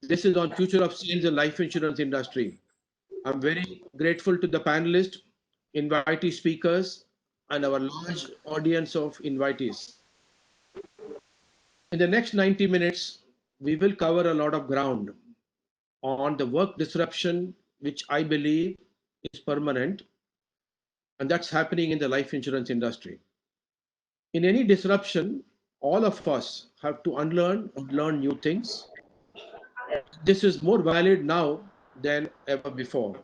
This is on future of sales and life insurance industry. I'm very grateful to the panelists, invitee speakers, and our large audience of invitees. In the next 90 minutes, we will cover a lot of ground on the work disruption, which I believe is permanent, and that's happening in the life insurance industry. In any disruption, all of us have to unlearn and learn new things. This is more valid now than ever before.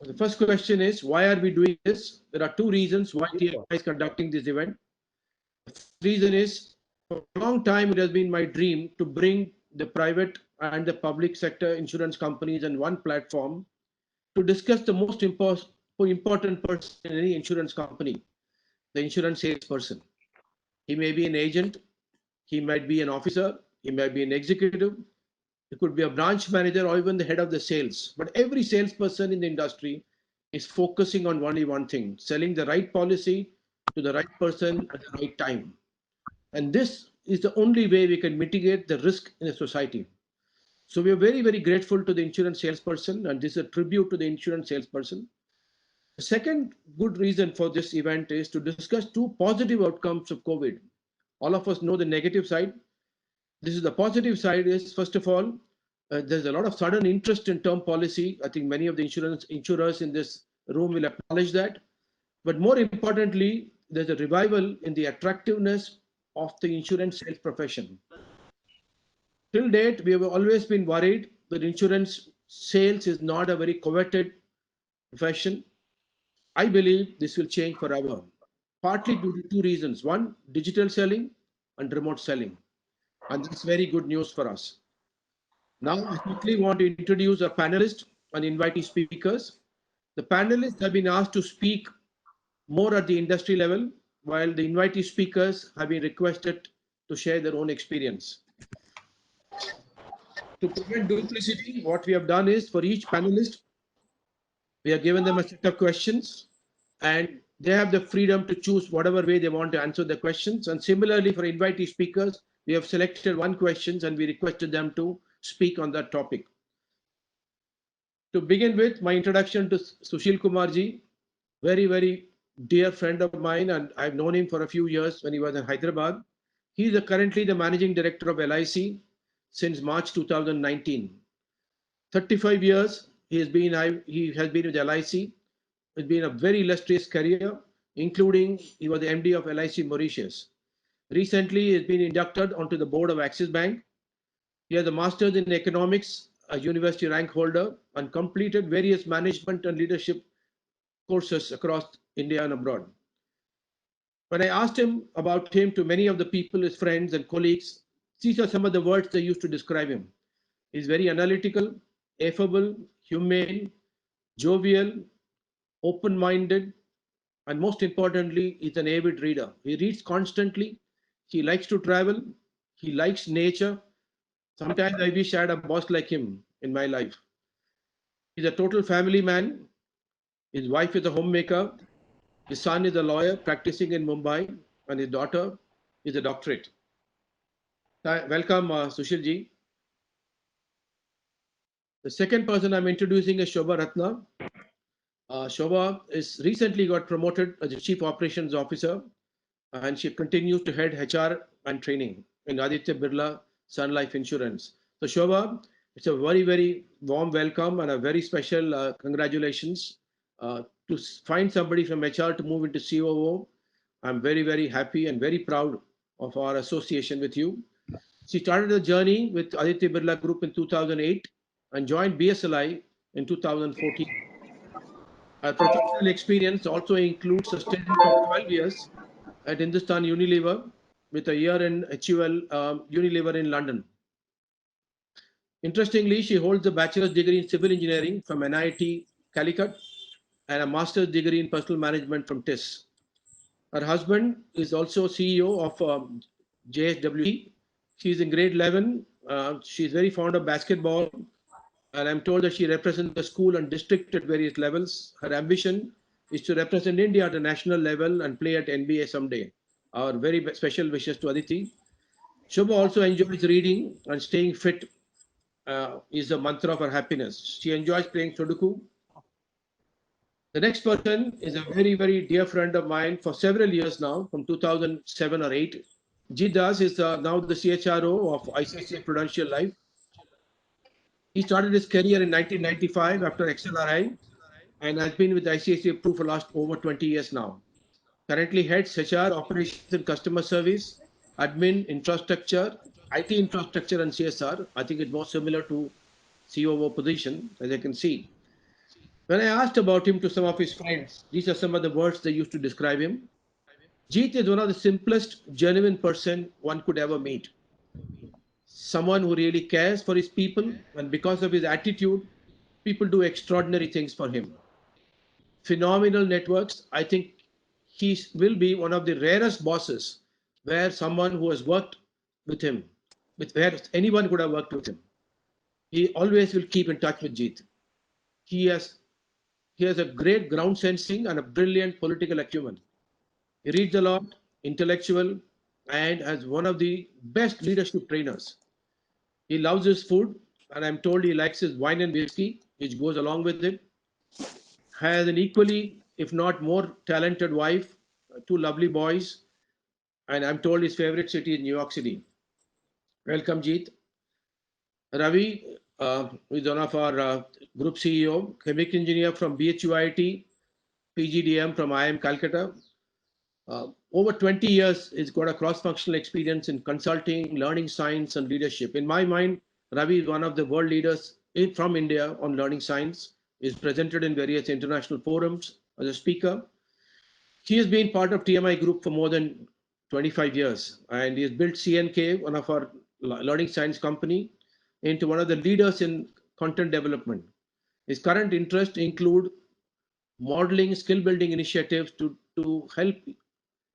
The first question is, why are we doing this? There are two reasons why TFI is conducting this event. The first reason is, for a long time, it has been my dream to bring the private and the public sector insurance companies on one platform to discuss the most important person in any insurance company, the insurance salesperson. He may be an agent, he might be an officer, he might be an executive, it could be a branch manager or even the head of the sales. But every salesperson in the industry is focusing on only one thing, selling the right policy to the right person at the right time. And this is the only way we can mitigate the risk in a society. So we are very, very grateful to the insurance salesperson, and this is a tribute to the insurance salesperson. The second good reason for this event is to discuss two positive outcomes of COVID. All of us know the negative side. This is the positive side is, first of all, there's a lot of sudden interest in term policy. I think many of the insurers in this room will acknowledge that. But more importantly, there's a revival in the attractiveness of the insurance sales profession. Till date, we have always been worried that insurance sales is not a very coveted profession. I believe this will change forever, partly due to two reasons. One, digital selling and remote selling. And that's very good news for us. Now, I quickly want to introduce our panelists and invitee speakers. The panelists have been asked to speak more at the industry level, while the invitee speakers have been requested to share their own experience. To prevent duplicity, what we have done is for each panelist, we have given them a set of questions and they have the freedom to choose whatever way they want to answer the questions. And similarly, for invitee speakers, we have selected one question and we requested them to speak on that topic. To begin with, my introduction to Sushil Kumarji, very, very dear friend of mine, and I've known him for a few years when he was in Hyderabad. He is currently the managing director of LIC since March 2019. 35 years he has been with LIC. It's been a very illustrious career, including he was the MD of LIC Mauritius. Recently, he has been inducted onto the board of Axis Bank. He has a master's in economics, a university rank holder, and completed various management and leadership courses across India and abroad. When I asked him about him to many of the people, his friends and colleagues, these are some of the words they used to describe him. He's very analytical, affable, humane, jovial, open-minded, and most importantly, he's an avid reader. He reads constantly. He likes to travel. He likes nature. Sometimes I wish I had a boss like him in my life. He's a total family man. His wife is a homemaker. His son is a lawyer practicing in Mumbai, and his daughter is a doctorate. Welcome, Sushil ji. The second person I'm introducing is Shobha Ratna. Shobha is recently got promoted as a Chief Operations Officer, and she continues to head HR and training in Aditya Birla Sun Life Insurance. So Shobha, it's a very, very warm welcome and a very special congratulations to find somebody from HR to move into COO. I'm very, very happy and very proud of our association with you. She started a journey with Aditya Birla Group in 2008 and joined BSLI in 2014. Her professional experience also includes a stint of 12 years at Hindustan Unilever with a year in HUL Unilever in London. Interestingly, she holds a bachelor's degree in civil engineering from NIT Calicut and a master's degree in personal management from TIS. Her husband is also CEO of JSWT. She's in grade 11. She's very fond of basketball, and I'm told that she represents the school and district at various levels. Her ambition is to represent India at a national level and play at NBA someday. Our very special wishes to Aditi. Shobha also enjoys reading and staying fit is the mantra of her happiness. She enjoys playing Sudoku. The next person is a very, very dear friend of mine for several years now, from 2007 or 8. Jeet Das is now the CHRO of ICICI Prudential Life. He started his career in 1995 after XLRI and has been with ICICI Pru for last over 20 years now. Currently heads HR, operations and customer service, admin, infrastructure, IT infrastructure and CSR. I think it's more similar to COO position, as I can see. When I asked about him to some of his friends, these are some of the words they used to describe him. Jeet is one of the simplest, genuine person one could ever meet. Someone who really cares for his people, and because of his attitude, people do extraordinary things for him. Phenomenal networks. I think he will be one of the rarest bosses where someone who has worked with him, with where anyone could have worked with him. He always will keep in touch with Jeet. He has he has a great ground sensing and a brilliant political acumen. He reads a lot, intellectual, and as one of the best leadership trainers. He loves his food, and I'm told he likes his wine and whiskey, which goes along with it. Has an equally, if not more, talented wife, two lovely boys, and I'm told his favorite city is New York City. Welcome, Jeet. Ravi is one of our group CEO, chemical engineer from BHUIT, PGDM from IIM Calcutta. Over 20 years, he's got a cross-functional experience in consulting, learning science, and leadership. In my mind, Ravi is one of the world leaders from India on learning science. Is presented in various international forums as a speaker. He has been part of TMI Group for more than 25 years, and he has built CNK, one of our learning science company, into one of the leaders in content development. His current interests include modeling skill building initiatives to help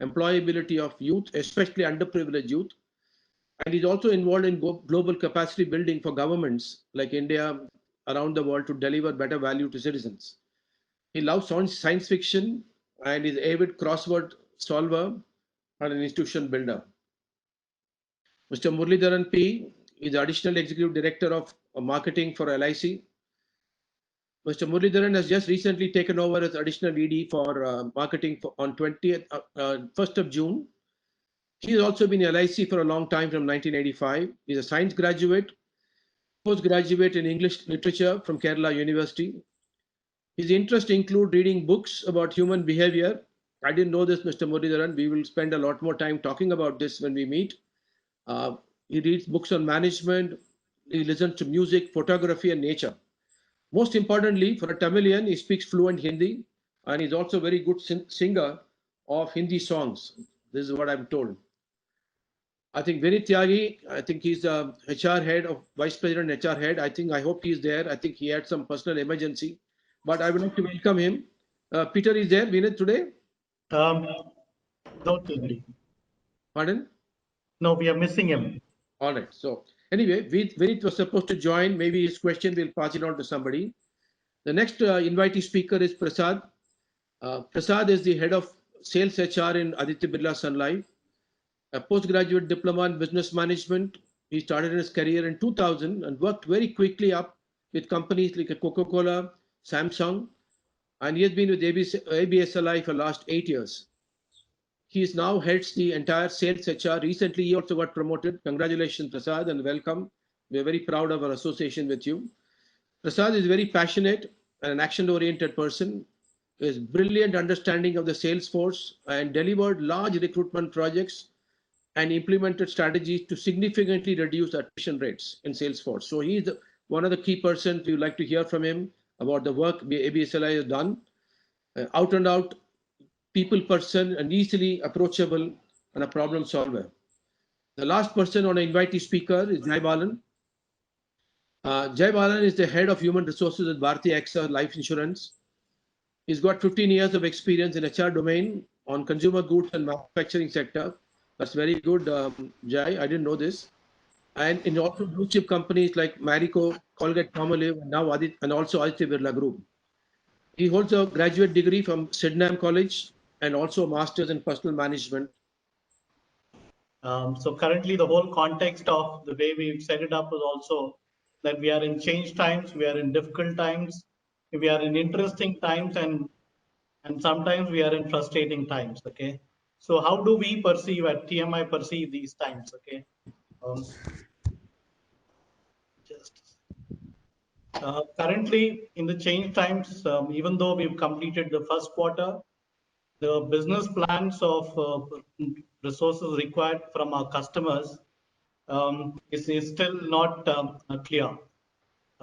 employability of youth, especially underprivileged youth. And he's also involved in global capacity building for governments like India around the world to deliver better value to citizens. He loves science fiction and is avid crossword solver and an institution builder. Mr. Muralidharan P. is the additional executive director of marketing for LIC. Mr. Muralidharan has just recently taken over as additional ED for marketing on 1st of June. He has also been in LIC for a long time from 1985. He's a science graduate, postgraduate in English literature from Kerala University. His interests include reading books about human behavior. I didn't know this, Mr. Muralidharan. We will spend a lot more time talking about this when we meet. He reads books on management. He listens to music, photography, and nature. Most importantly, for a Tamilian, he speaks fluent Hindi, and he's also a very good singer of Hindi songs. This is what I'm told. I think Vinit Tyagi, I think he's the HR head of Vice President HR head. I hope he's there. I think he had some personal emergency, but I would like to welcome him. Peter is there, Vinit, today? Not really. Pardon? No, we are missing him. All right. So anyway, Vinit was supposed to join. Maybe his question will pass it on to somebody. The next invitee speaker is Prasad. Prasad is the head of sales HR in Aditya Birla Sun Life. A postgraduate diploma in business management. He started his career in 2000 and worked very quickly up with companies like Coca-Cola, Samsung, and he has been with ABSLI for the last 8 years. He is now heads the entire sales HR. Recently, he also got promoted. Congratulations, Prasad, and welcome. We are very proud of our association with you. Prasad is very passionate and an action-oriented person. He has brilliant understanding of the sales force and delivered large recruitment projects and implemented strategies to significantly reduce attrition rates in Salesforce. So he is one of the key persons. We would like to hear from him about the work ABSLI has done. Out and out people person and easily approachable and a problem solver. The last person on an invitee speaker is Jai Balan. Jai Balan is the head of human resources at Bharti AXA Life Insurance. He's got 15 years of experience in HR domain on consumer goods and manufacturing sector. That's very good, Jai. I didn't know this. And in also blue chip companies like Marico, Colgate Palmolive, and now and also Aditya Birla Group. He holds a graduate degree from Sydenham College and also a master's in personal management. So currently the whole context of the way we've set it up is also that we are in change times, we are in difficult times, we are in interesting times, and sometimes we are in frustrating times. Okay. So how do we perceive at TMI perceive these times? Okay. Um, just Currently in the change times, even though we've completed the first quarter, the business plans of resources required from our customers is still not clear.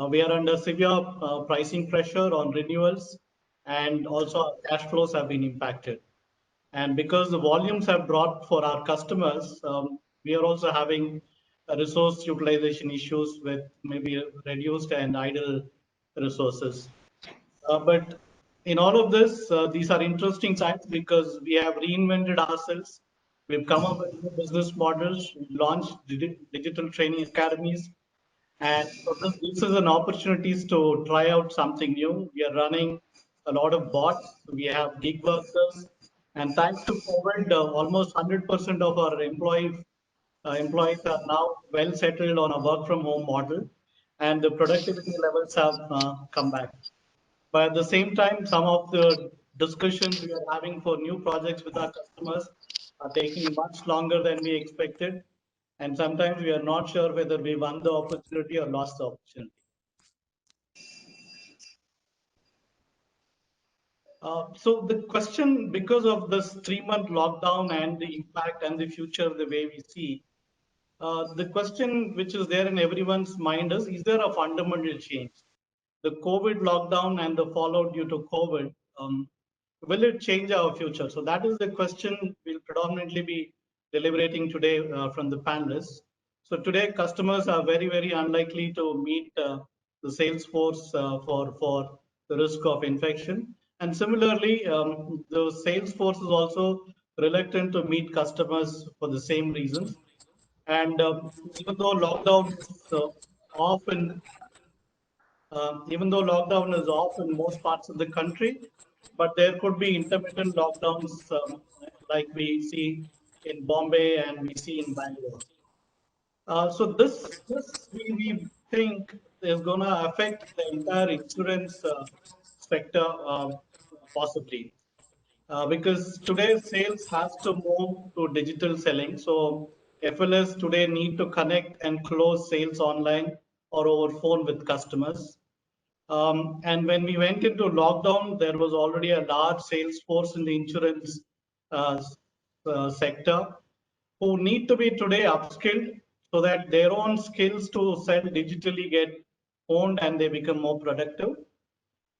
We are under severe pricing pressure on renewals, and also our cash flows have been impacted. And because the volumes have dropped for our customers, we are also having resource utilization issues with maybe reduced and idle resources. But in all of this, these are interesting times because we have reinvented ourselves. We've come up with new business models, we've launched digital training academies, and so this gives us an opportunities to try out something new. We are running a lot of bots. We have gig workers, and thanks to COVID, almost 100% of our employees are now well settled on a work from home model, and the productivity levels have come back. But at the same time, some of the discussions we are having for new projects with our customers are taking much longer than we expected. And sometimes we are not sure whether we won the opportunity or lost the opportunity. So the question, because of this 3-month lockdown and the impact and the future, the way we see, the question which is there in everyone's mind is there a fundamental change? The COVID lockdown and the fallout due to COVID, will it change our future? So that is the question we'll predominantly be deliberating today from the panelists. So today, customers are very, very unlikely to meet the sales force for the risk of infection. And similarly, the sales force is also reluctant to meet customers for the same reasons. And even though lockdown is often even though lockdown is off in most parts of the country, but there could be intermittent lockdowns like we see in Bombay and we see in Bangalore. So this we think is going to affect the entire insurance sector possibly. Because today sales has to move to digital selling. So FLS today need to connect and close sales online or over phone with customers. And when we went into lockdown, there was already a large sales force in the insurance uh, sector who need to be today upskilled so that their own skills to sell digitally get honed and they become more productive.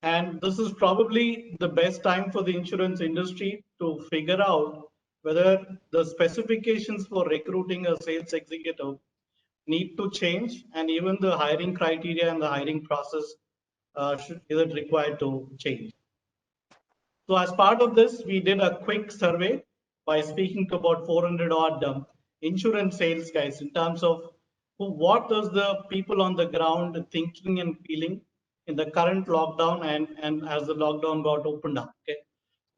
And this is probably the best time for the insurance industry to figure out whether the specifications for recruiting a sales executive need to change, and even the hiring criteria and the hiring process is it required to change. So as part of this, we did a quick survey by speaking to about 400 odd insurance sales guys in terms of what does the people on the ground thinking and feeling in the current lockdown and as the lockdown got opened up. Okay.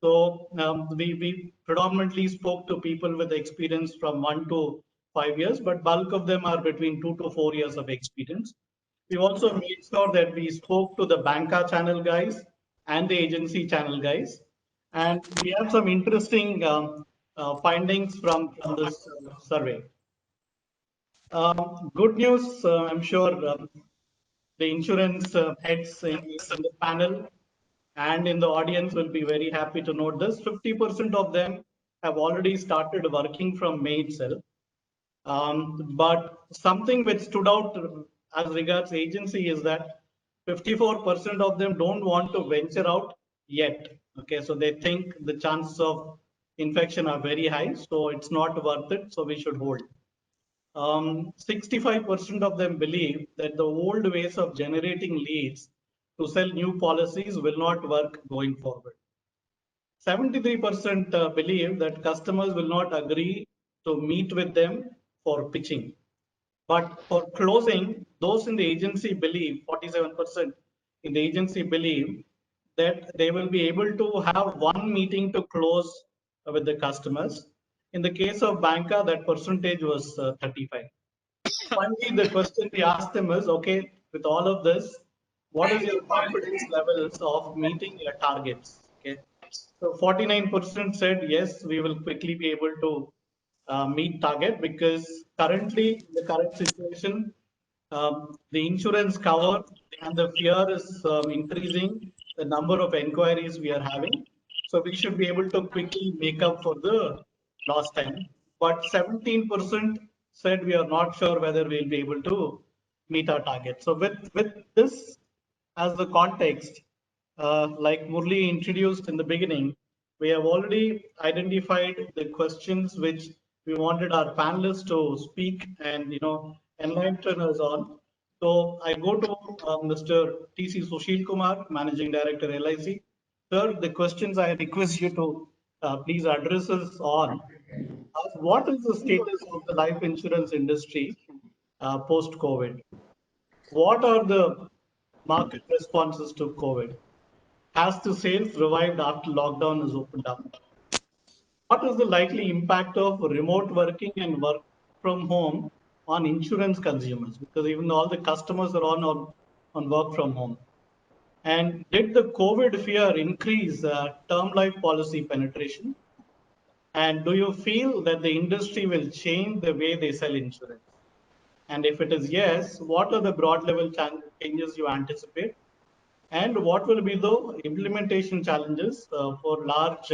So we predominantly spoke to people with experience from 1 to 5 years, but bulk of them are between 2 to 4 years of experience. We also made sure that we spoke to the banca channel guys and the agency channel guys. And we have some interesting findings from this survey. Good news, I'm sure the insurance heads in the panel and in the audience will be very happy to note this. 50% of them have already started working from May itself. But something which stood out as regards agency is that 54% of them don't want to venture out yet. Okay, so they think the chances of infection are very high, so it's not worth it, so we should hold. 65% of them believe that the old ways of generating leads to sell new policies will not work going forward. 73% believe that customers will not agree to meet with them for pitching. But for closing, those in the agency believe, 47% in the agency believe that they will be able to have one meeting to close with the customers. In the case of banca, that percentage was 35. Finally, the question we asked them is, okay, with all of this, what is your confidence levels of meeting your targets? Okay, so 49% said yes, we will quickly be able to meet target because currently in the current situation, the insurance cover and the fear is increasing the number of enquiries we are having. So we should be able to quickly make up for the lost time. But 17% said we are not sure whether we'll be able to meet our target. So with this as the context, like Murli introduced in the beginning, we have already identified the questions which we wanted our panelists to speak and enlighten us on. So I go to Mr. T.C. Sushil Kumar, Managing Director, LIC. Sir, the questions I request you to please address us on. What is the status of the life insurance industry post-COVID? What are the market responses to COVID? Has the sales revived after lockdown is opened up? What is the likely impact of remote working and work from home on insurance consumers? Because even all the customers are on work from home. And did the COVID fear increase term life policy penetration? And do you feel that the industry will change the way they sell insurance? And if it is yes, what are the broad level changes you anticipate? And what will be the implementation challenges for large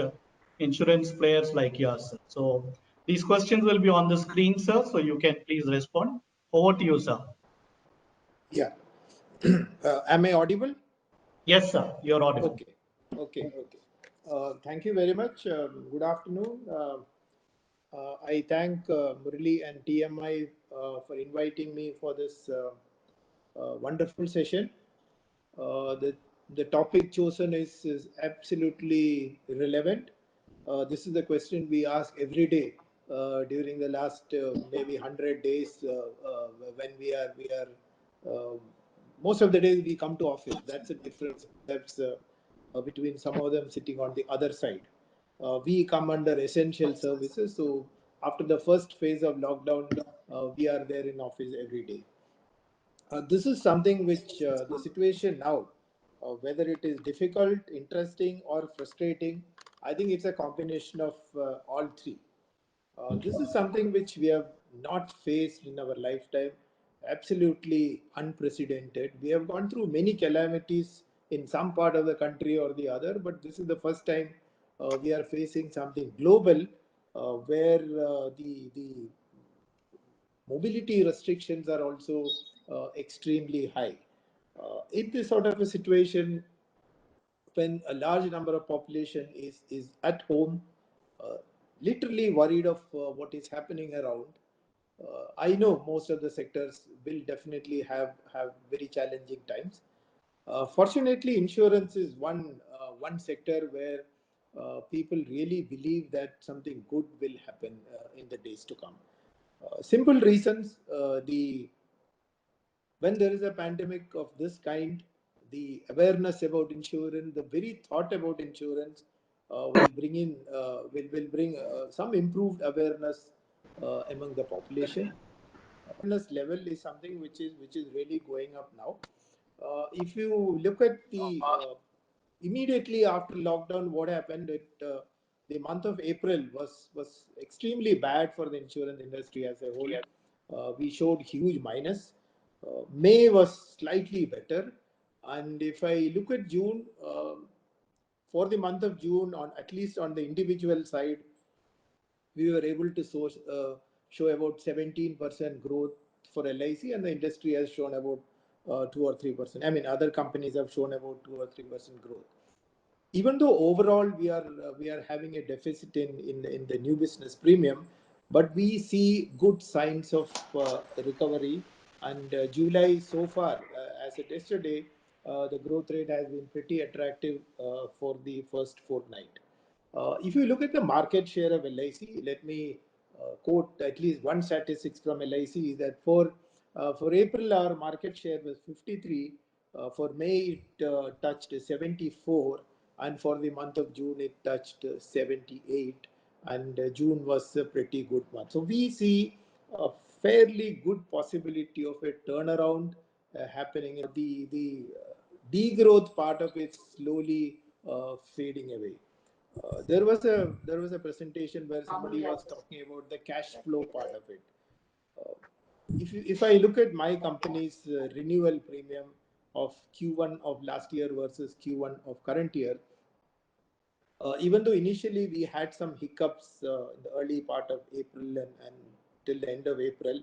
insurance players like yours? Sir? So these questions will be on the screen, sir, so you can please respond. Over to you, sir. Yeah. Am I audible? Yes, sir, you're audible. Okay. Thank you very much. Good afternoon. I thank Murli and TMI for inviting me for this wonderful session. The topic chosen is absolutely relevant. This is the question we ask every day during the last maybe 100 days when we are most of the days we come to office. That's a difference. That's between some of them sitting on the other side. We come under essential services. So after the first phase of lockdown, we are there in office every day. This is something which the situation now, whether it is difficult, interesting, or frustrating, I think it's a combination of all three. This is something which we have not faced in our lifetime, absolutely unprecedented. We have gone through many calamities in some part of the country or the other, but this is the first time we are facing something global where the mobility restrictions are also extremely high. In this sort of a situation, when a large number of population is at home, uh, literally worried of what is happening around, I know most of the sectors will definitely have very challenging times. Fortunately, insurance is one sector where people really believe that something good will happen in the days to come. Simple reasons. The When there is a pandemic of this kind, the awareness about insurance, the very thought about insurance, will bring some improved awareness among the population. Awareness level is something which is really going up now. If you look at the immediately after lockdown, what happened? The month of April was extremely bad for the insurance industry as a whole. We showed huge minus. May was slightly better, and if I look at June, for the month of June, on at least on the individual side, we were able to show about 17% growth for LIC, and the industry has shown about 2 or 3%. I mean, other companies have shown about 2 or 3% growth. Even though overall we are having a deficit in the new business premium, but we see good signs of recovery. And July so far, as it yesterday, the growth rate has been pretty attractive for the first fortnight. If you look at the market share of LIC, let me quote at least one statistics from LIC is that for April our market share was 53, for May it touched 74, and for the month of June it touched 78. and June was a pretty good month. So we see a fairly good possibility of a turnaround happening. The degrowth part of it slowly fading away. There was a presentation where somebody was talking about the cash flow part of it. Uh, if I look at my company's renewal premium of Q1 of last year versus Q1 of current year, even though initially we had some hiccups in the early part of April and till the end of April,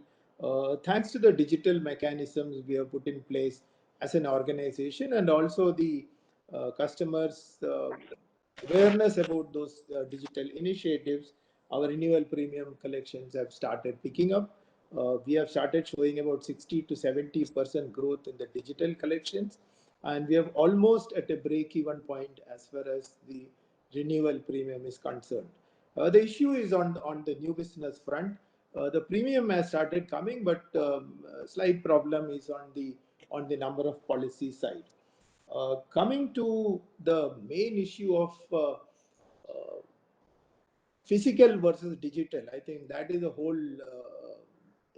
thanks to the digital mechanisms we have put in place as an organization, and also the customers' awareness about those digital initiatives, our renewal premium collections have started picking up. We have started showing about 60 to 70% growth in the digital collections, and we have almost at a break-even point as far as the renewal premium is concerned. The issue is on the new business front. The premium has started coming, but slight problem is on the number of policy side. Coming to the main issue of physical versus digital, I think that is a whole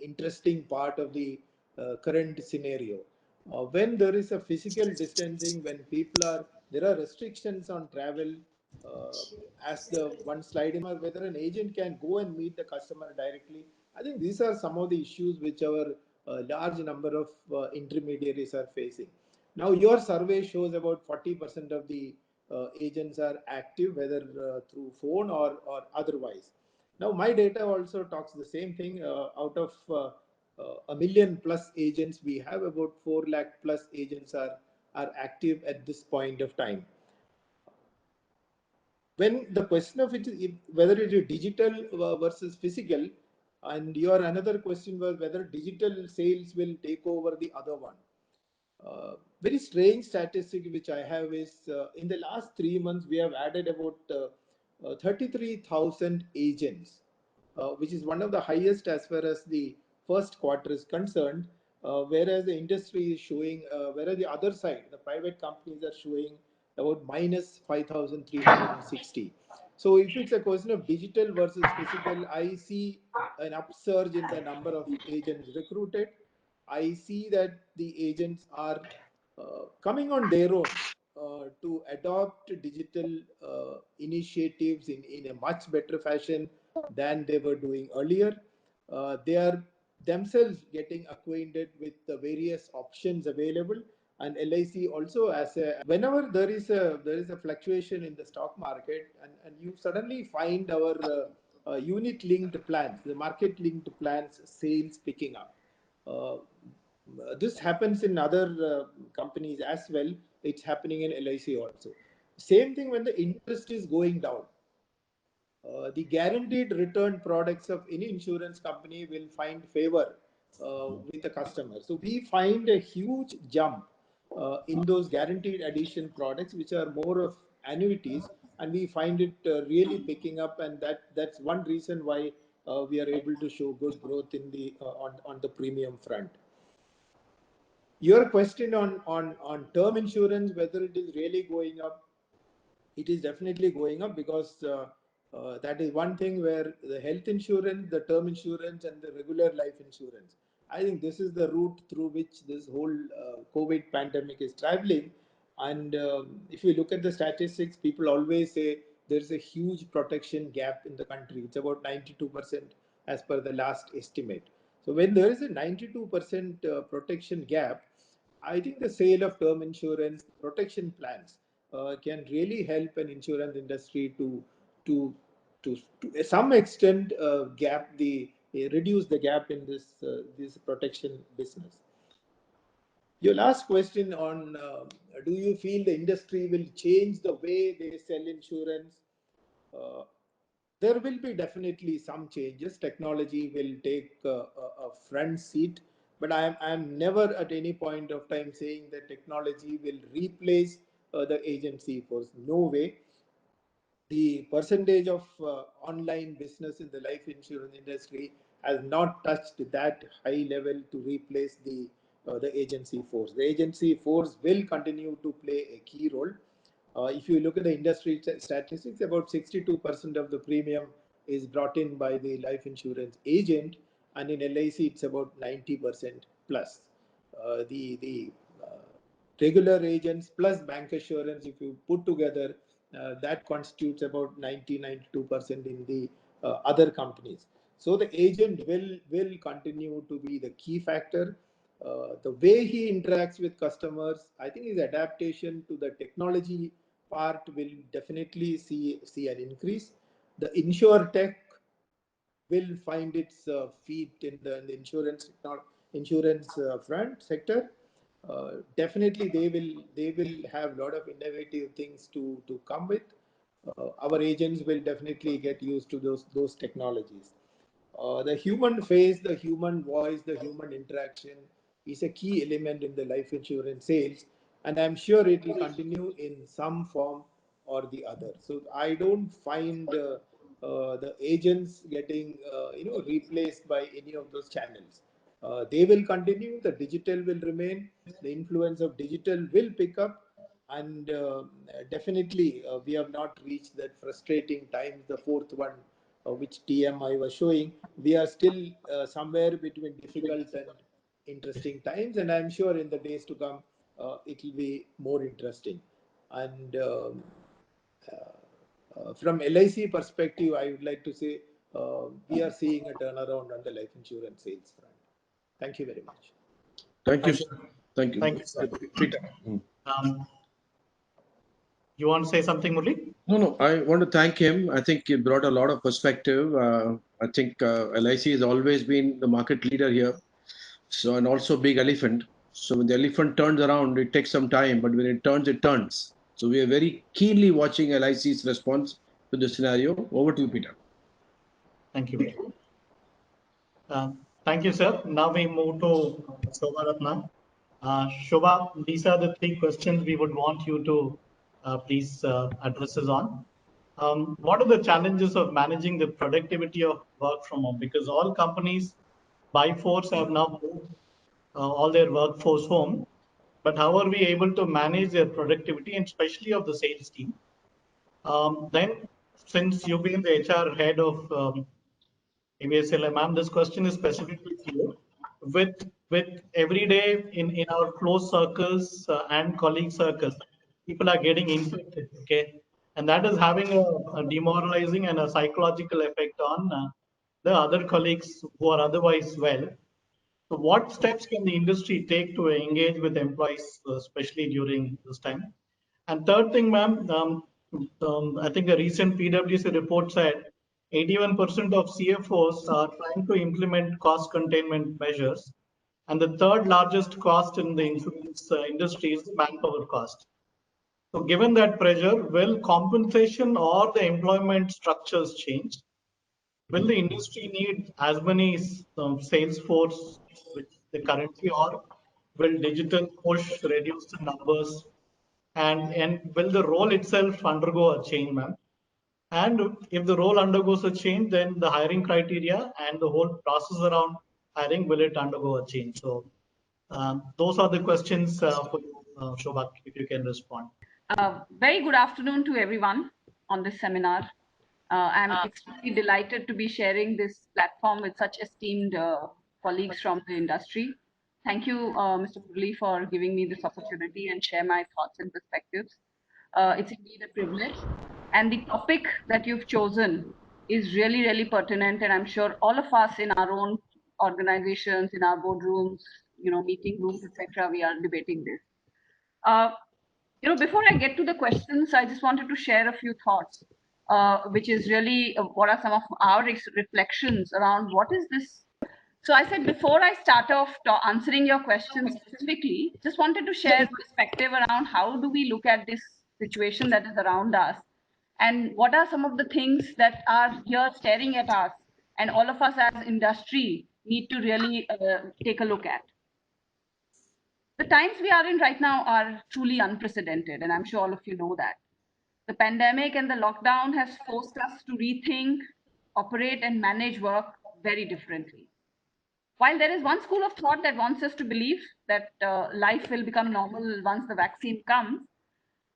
interesting part of the current scenario. When there is a physical distancing, when there are restrictions on travel, uh, as the one slide, whether an agent can go and meet the customer directly. I think these are some of the issues which our large number of intermediaries are facing. Now, your survey shows about 40% of the agents are active, whether through phone or otherwise. Now, my data also talks the same thing. Out of a million plus agents, we have about 4 lakh plus agents are active at this point of time. When the question of whether it is digital versus physical, and your another question was whether digital sales will take over the other one. Very strange statistic which I have is in the last 3 months we have added about 33,000 agents, which is one of the highest as far as the first quarter is concerned. Whereas the industry is showing, whereas the other side, the private companies are showing about minus 5,360. So if it's a question of digital versus physical, I see an upsurge in the number of agents recruited. I see that the agents are coming on their own to adopt digital initiatives in a much better fashion than they were doing earlier. They are themselves getting acquainted with the various options available, and LIC also as a whenever there is a fluctuation in the stock market, and you suddenly find our unit linked plans, the market linked plans sales picking up. This happens in other companies as well. It's happening in LIC also. Same thing when the interest is going down. The guaranteed return products of any insurance company will find favor with the customer. So we find a huge jump in those guaranteed addition products, which are more of annuities, and we find it really picking up, and that's one reason why we are able to show good growth in the on the premium front. Your question on term insurance, whether it is really going up, it is definitely going up, because that is one thing where the health insurance, the term insurance, and the regular life insurance, I think this is the route through which this whole COVID pandemic is traveling. And if you look at the statistics, people always say there's a huge protection gap in the country. It's about 92% as per the last estimate. So when there is a 92% protection gap, I think the sale of term insurance protection plans can really help an insurance industry to to some extent reduce the gap in this protection business. Your last question on do you feel the industry will change the way they sell insurance? Uh, there will be definitely some changes. Technology will take a front seat, but I am never at any point of time saying that technology will replace the agency force. No way. The percentage of online business in the life insurance industry has not touched that high level to replace the agency force. The agency force will continue to play a key role. If you look at the industry statistics, about 62% of the premium is brought in by the life insurance agent, and in LIC it's about 90% plus. The regular agents plus bank assurance, if you put together, that constitutes about 90-92% in the other companies. So the agent will continue to be the key factor. The way he interacts with customers, I think his adaptation to the technology part will definitely see an increase. The insure tech will find its feet in the insurance front sector. Definitely, they will have a lot of innovative things to come with. Our agents will definitely get used to those technologies. The human face, the human voice, the human interaction is a key element in the life insurance sales, and I'm sure it will continue in some form or the other. So I don't find the agents getting replaced by any of those channels. They will continue. The digital will remain. The influence of digital will pick up, and definitely we have not reached that frustrating times, the fourth one, which TMI was showing. We are still somewhere between difficult and interesting times, and I'm sure in the days to come it will be more interesting. And from LIC perspective, I would like to say we are seeing a turnaround on the life insurance sales front. Thank you very much. Thank you. Thank you. Thank you. Thank you, sir. Peter. You want to say something, Murli? No. I want to thank him. I think he brought a lot of perspective. I think LIC has always been the market leader here. So, and also big elephant. So when the elephant turns around, it takes some time, but when it turns, it turns. So we are very keenly watching LIC's response to the scenario. Over to you, Peter. Thank you. Thank you, sir. Now we move to Shobha Ratna. Shobha, these are the three questions we would want you to please address us on. What are the challenges of managing the productivity of work from home? Because all companies by force have now moved all their workforce home. But how are we able to manage their productivity, and especially of the sales team? Then, since you've been the HR head of ABSL, ma'am, this question is specifically for you. With every day in our close circles and colleague circles, people are getting infected, okay, and that is having a demoralizing and a psychological effect on the other colleagues who are otherwise well. So, what steps can the industry take to engage with employees, especially during this time? And third thing, ma'am, I think a recent PwC report said 81% of CFOs are trying to implement cost containment measures. And the third largest cost in the insurance industry is the manpower cost. So given that pressure, will compensation or the employment structures change? Will the industry need as many sales force which they currently are? Will digital push reduce the numbers? And will the role itself undergo a change, ma'am? And if the role undergoes a change, then the hiring criteria and the whole process around hiring, will it undergo a change? So those are the questions for you, Shobha, if you can respond. Very good afternoon to everyone on this seminar. I'm extremely delighted to be sharing this platform with such esteemed colleagues from the industry. Thank you, Mr. Murli, for giving me this opportunity and share my thoughts and perspectives. It's indeed a privilege. And the topic that you've chosen is really, really pertinent. And I'm sure all of us in our own organizations, in our boardrooms, meeting rooms, etc., we are debating this. Before I get to the questions, I just wanted to share a few thoughts, which is really what are some of our reflections around what is this. So I said before I start off answering your questions specifically, just wanted to share perspective around how do we look at this situation that is around us, and what are some of the things that are here staring at us, and all of us as industry need to really take a look at. The times we are in right now are truly unprecedented, and I'm sure all of you know that. The pandemic and the lockdown has forced us to rethink, operate, and manage work very differently. While there is one school of thought that wants us to believe that life will become normal once the vaccine comes,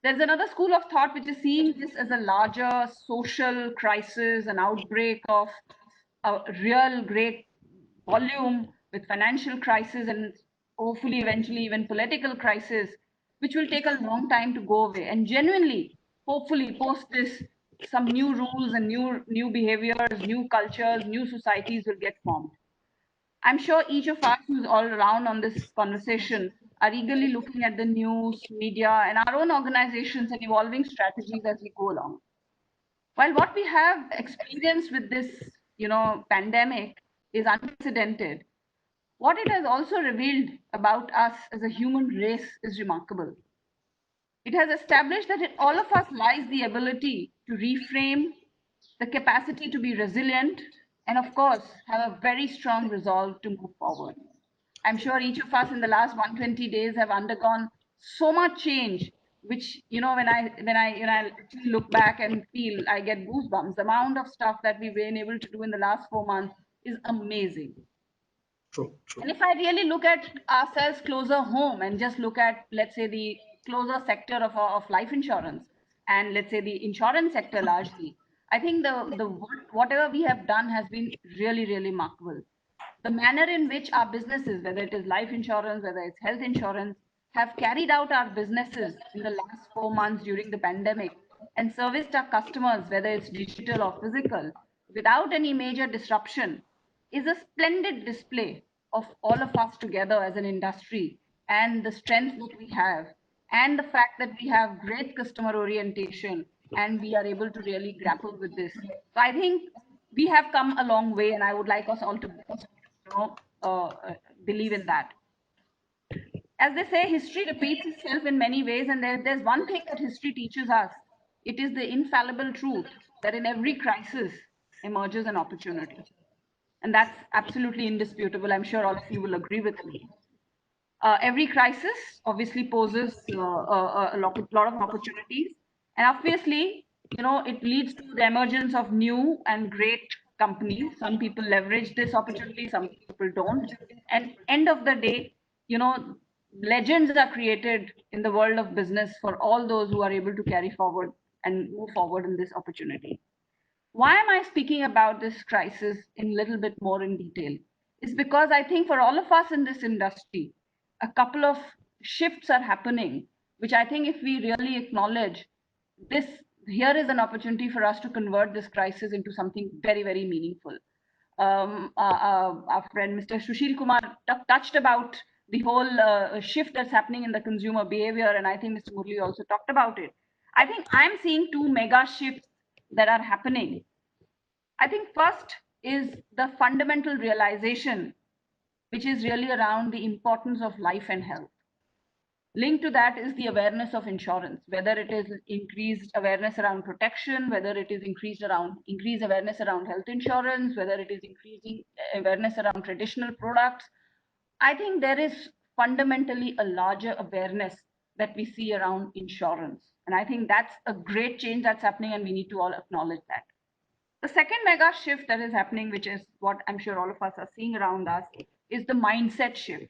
There's another school of thought which is seeing this as a larger social crisis, an outbreak of a real great volume with financial crisis and hopefully eventually even political crisis, which will take a long time to go away. And genuinely, hopefully, post this, some new rules and new behaviors, new cultures, new societies will get formed. I'm sure each of us who's all around on this conversation are eagerly looking at the news, media, and our own organizations and evolving strategies as we go along. While what we have experienced with this, pandemic is unprecedented, what it has also revealed about us as a human race is remarkable. It has established that in all of us lies the ability to reframe, the capacity to be resilient, and of course, have a very strong resolve to move forward. I'm sure each of us in the last 120 days have undergone so much change, which, when I actually look back and feel, I get goosebumps. The amount of stuff that we've been able to do in the last 4 months is amazing. True, true. And if I really look at ourselves closer home and just look at, let's say, the closer sector of life insurance and let's say the insurance sector largely, I think the whatever we have done has been really, really remarkable. The manner in which our businesses, whether it is life insurance, whether it's health insurance, have carried out our businesses in the last 4 months during the pandemic and serviced our customers, whether it's digital or physical, without any major disruption, is a splendid display of all of us together as an industry and the strength that we have and the fact that we have great customer orientation and we are able to really grapple with this. So I think we have come a long way and I would like us all to believe in that. As they say, history repeats itself in many ways, and there's one thing that history teaches us. It is the infallible truth that in every crisis emerges an opportunity. And that's absolutely indisputable. I'm sure all of you will agree with me. Every crisis obviously poses a lot of opportunities. And obviously, it leads to the emergence of new and great companies. Some people leverage this opportunity, some people don't. And end of the day, legends are created in the world of business for all those who are able to carry forward and move forward in this opportunity. Why am I speaking about this crisis in a little bit more in detail? It's because I think for all of us in this industry, a couple of shifts are happening, which I think if we really acknowledge this, here is an opportunity for us to convert this crisis into something very, very meaningful. Our friend Mr. Sushil Kumar touched about the whole shift that's happening in the consumer behavior, and I think Mr. Murli also talked about it. I think I'm seeing two mega shifts that are happening. I think first is the fundamental realization, which is really around the importance of life and health. Linked to that is the awareness of insurance, whether it is increased awareness around protection, whether it is increased awareness around health insurance, whether it is increasing awareness around traditional products. I think there is fundamentally a larger awareness that we see around insurance. And I think that's a great change that's happening, and we need to all acknowledge that. The second mega shift that is happening, which is what I'm sure all of us are seeing around us, is the mindset shift.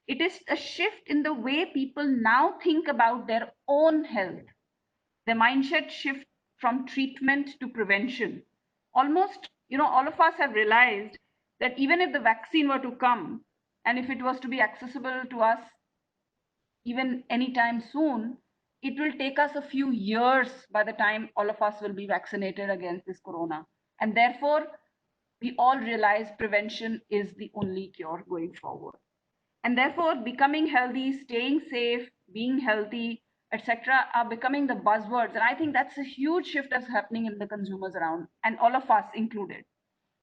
It is a shift in the way people now think about their own health. The mindset shift from treatment to prevention. Almost, all of us have realized that even if the vaccine were to come, and if it was to be accessible to us even anytime soon, it will take us a few years by the time all of us will be vaccinated against this corona. And therefore, we all realize prevention is the only cure going forward. And therefore, becoming healthy, staying safe, being healthy, etc., are becoming the buzzwords. And I think that's a huge shift that's happening in the consumers around, and all of us included.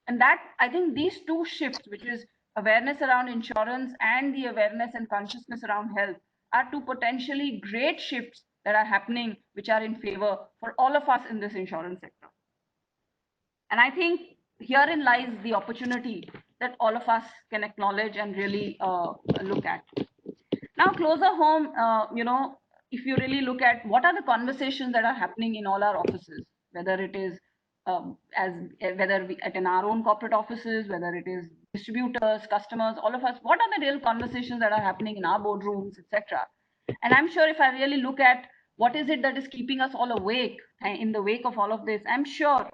And that, I think these two shifts, which is awareness around insurance and the awareness and consciousness around health, are two potentially great shifts that are happening, which are in favor for all of us in this insurance sector. And I think herein lies the opportunity that all of us can acknowledge and really look at. Now, closer home, if you really look at what are the conversations that are happening in all our offices, whether it is whether we in our own corporate offices, whether it is distributors, customers, all of us, what are the real conversations that are happening in our boardrooms, etc. And I'm sure if I really look at What is it that is keeping us all awake in the wake of all of this? I'm sure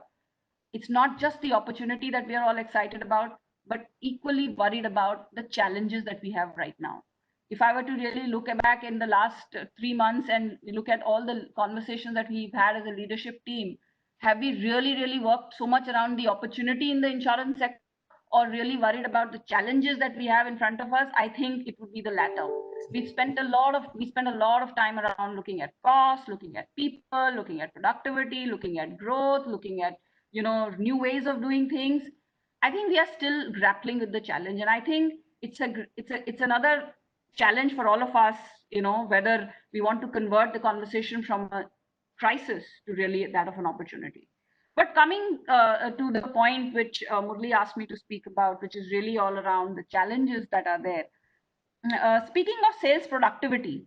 it's not just the opportunity that we are all excited about, but equally worried about the challenges that we have right now. If I were to really look back in the last 3 months and look at all the conversations that we've had as a leadership team, have we really worked so much around the opportunity in the insurance sector, or really worried about the challenges that we have in front of us? I think it would be the latter. We spent a lot of time around looking at cost, looking at people, looking at productivity, looking at growth, looking at new ways of doing things. I think we are still grappling with the challenge, and I think it's another challenge for all of us, whether we want to convert the conversation from a crisis to really that of an opportunity. But coming to the point which Murli asked me to speak about, which is really all around the challenges that are there. Speaking of sales productivity,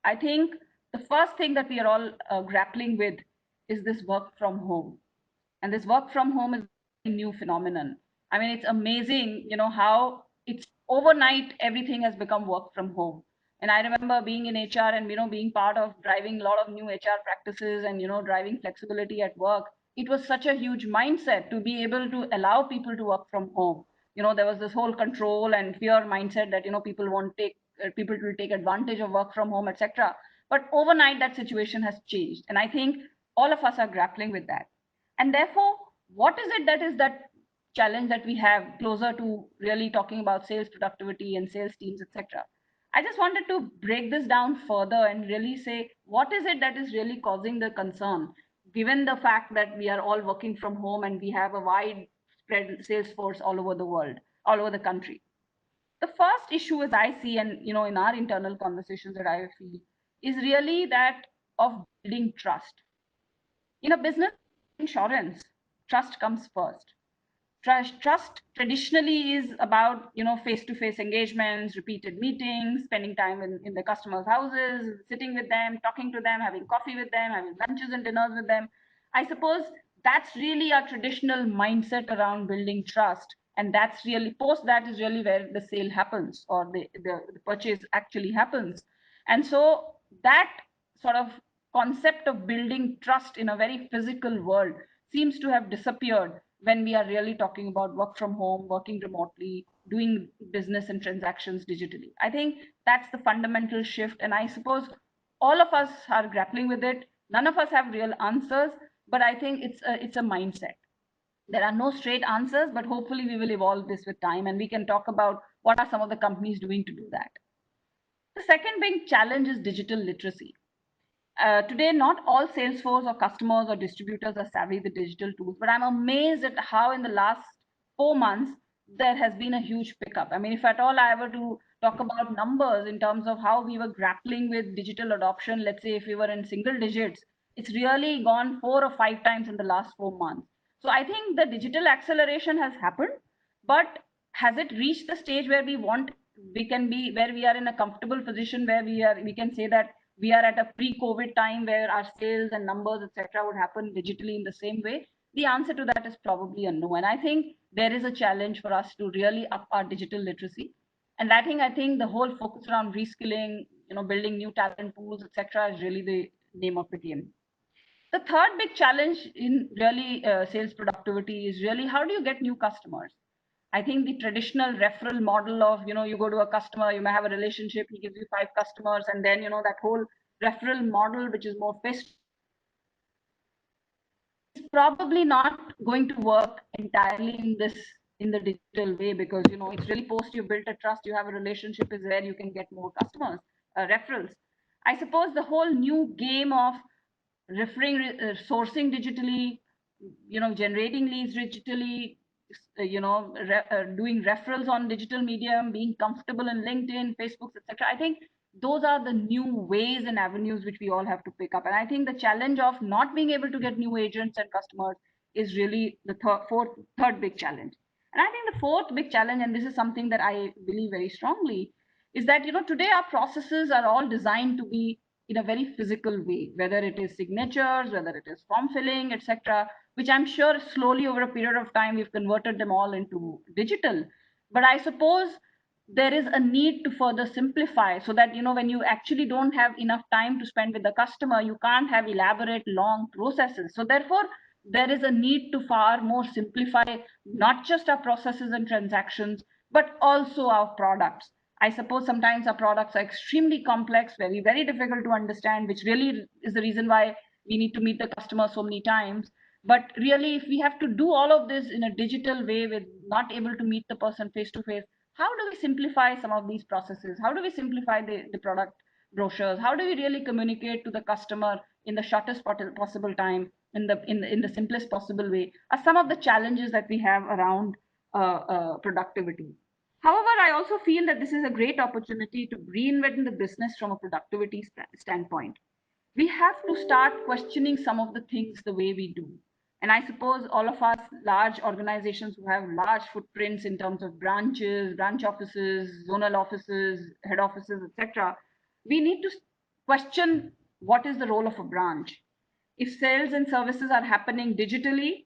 I think the first thing that we are all grappling with is this work from home. And this work from home is a new phenomenon. I mean, it's amazing, how it's overnight everything has become work from home. And I remember being in HR and being part of driving a lot of new HR practices and driving flexibility at work. It was such a huge mindset to be able to allow people to work from home. There was this whole control and fear mindset that people will take advantage of work from home, etc. But overnight that situation has changed, and I think all of us are grappling with that. And therefore, what is that challenge that we have closer to really talking about sales productivity and sales teams, etc.? I just wanted to break this down further and really say, what is it that is really causing the concern, given the fact that we are all working from home and we have a wide spread sales force all over the world, all over the country? The first issue, as I see, and in our internal conversations that I feel, is really that of building trust. In a business insurance, trust comes first. Trust traditionally is about face-to-face engagements, repeated meetings, spending time in the customers' houses, sitting with them, talking to them, having coffee with them, having lunches and dinners with them. I suppose that's really our traditional mindset around building trust, and that's really post that is really where the sale happens, or the purchase actually happens. And so that sort of concept of building trust in a very physical world seems to have disappeared when we are really talking about work from home, working remotely, doing business and transactions digitally. I think that's the fundamental shift. And I suppose all of us are grappling with it. None of us have real answers, but I think it's a mindset. There are no straight answers, but hopefully we will evolve this with time, and we can talk about what are some of the companies doing to do that. The second big challenge is digital literacy. Today, not all Salesforce or customers or distributors are savvy with digital tools, but I'm amazed at how in the last 4 months, there has been a huge pickup. I mean, if at all I were to talk about numbers in terms of how we were grappling with digital adoption, let's say if we were in single digits, it's really gone 4 or 5 times in the last 4 months. So I think the digital acceleration has happened, but has it reached the stage where we can be, where we are in a comfortable position where we can say that we are at a pre-COVID time where our sales and numbers, etc., would happen digitally in the same way? The answer to that is probably a no. And I think there is a challenge for us to really up our digital literacy. And I think the whole focus around reskilling, building new talent pools, etc., is really the name of the game. The third big challenge in really sales productivity is really how do you get new customers? I think the traditional referral model of, you go to a customer, you may have a relationship, he gives you 5 customers, and then, that whole referral model, which is more face, is probably not going to work entirely in the digital way, because, it's really post you built a trust, you have a relationship is where you can get more customers, referrals. I suppose the whole new game of sourcing digitally, generating leads digitally, doing referrals on digital medium, being comfortable in LinkedIn, Facebook, etc. I think those are the new ways and avenues which we all have to pick up. And I think the challenge of not being able to get new agents and customers is really the third big challenge. And I think the fourth big challenge, and this is something that I believe very strongly, is that today our processes are all designed to be in a very physical way, whether it is signatures, whether it is form filling, etc., which I'm sure slowly over a period of time we've converted them all into digital. But I suppose there is a need to further simplify so that, when you actually don't have enough time to spend with the customer, you can't have elaborate long processes. So therefore, there is a need to far more simplify not just our processes and transactions, but also our products. I suppose sometimes our products are extremely complex, very, very difficult to understand, which really is the reason why we need to meet the customer so many times. But really, if we have to do all of this in a digital way with not able to meet the person face to face, how do we simplify some of these processes? How do we simplify the product brochures? How do we really communicate to the customer in the shortest possible time, in the simplest possible way? Are some of the challenges that we have around productivity. However, I also feel that this is a great opportunity to reinvent the business from a productivity standpoint. We have to start questioning some of the things the way we do. And I suppose all of us large organizations who have large footprints in terms of branches, branch offices, zonal offices, head offices, etc., we need to question what is the role of a branch. If sales and services are happening digitally,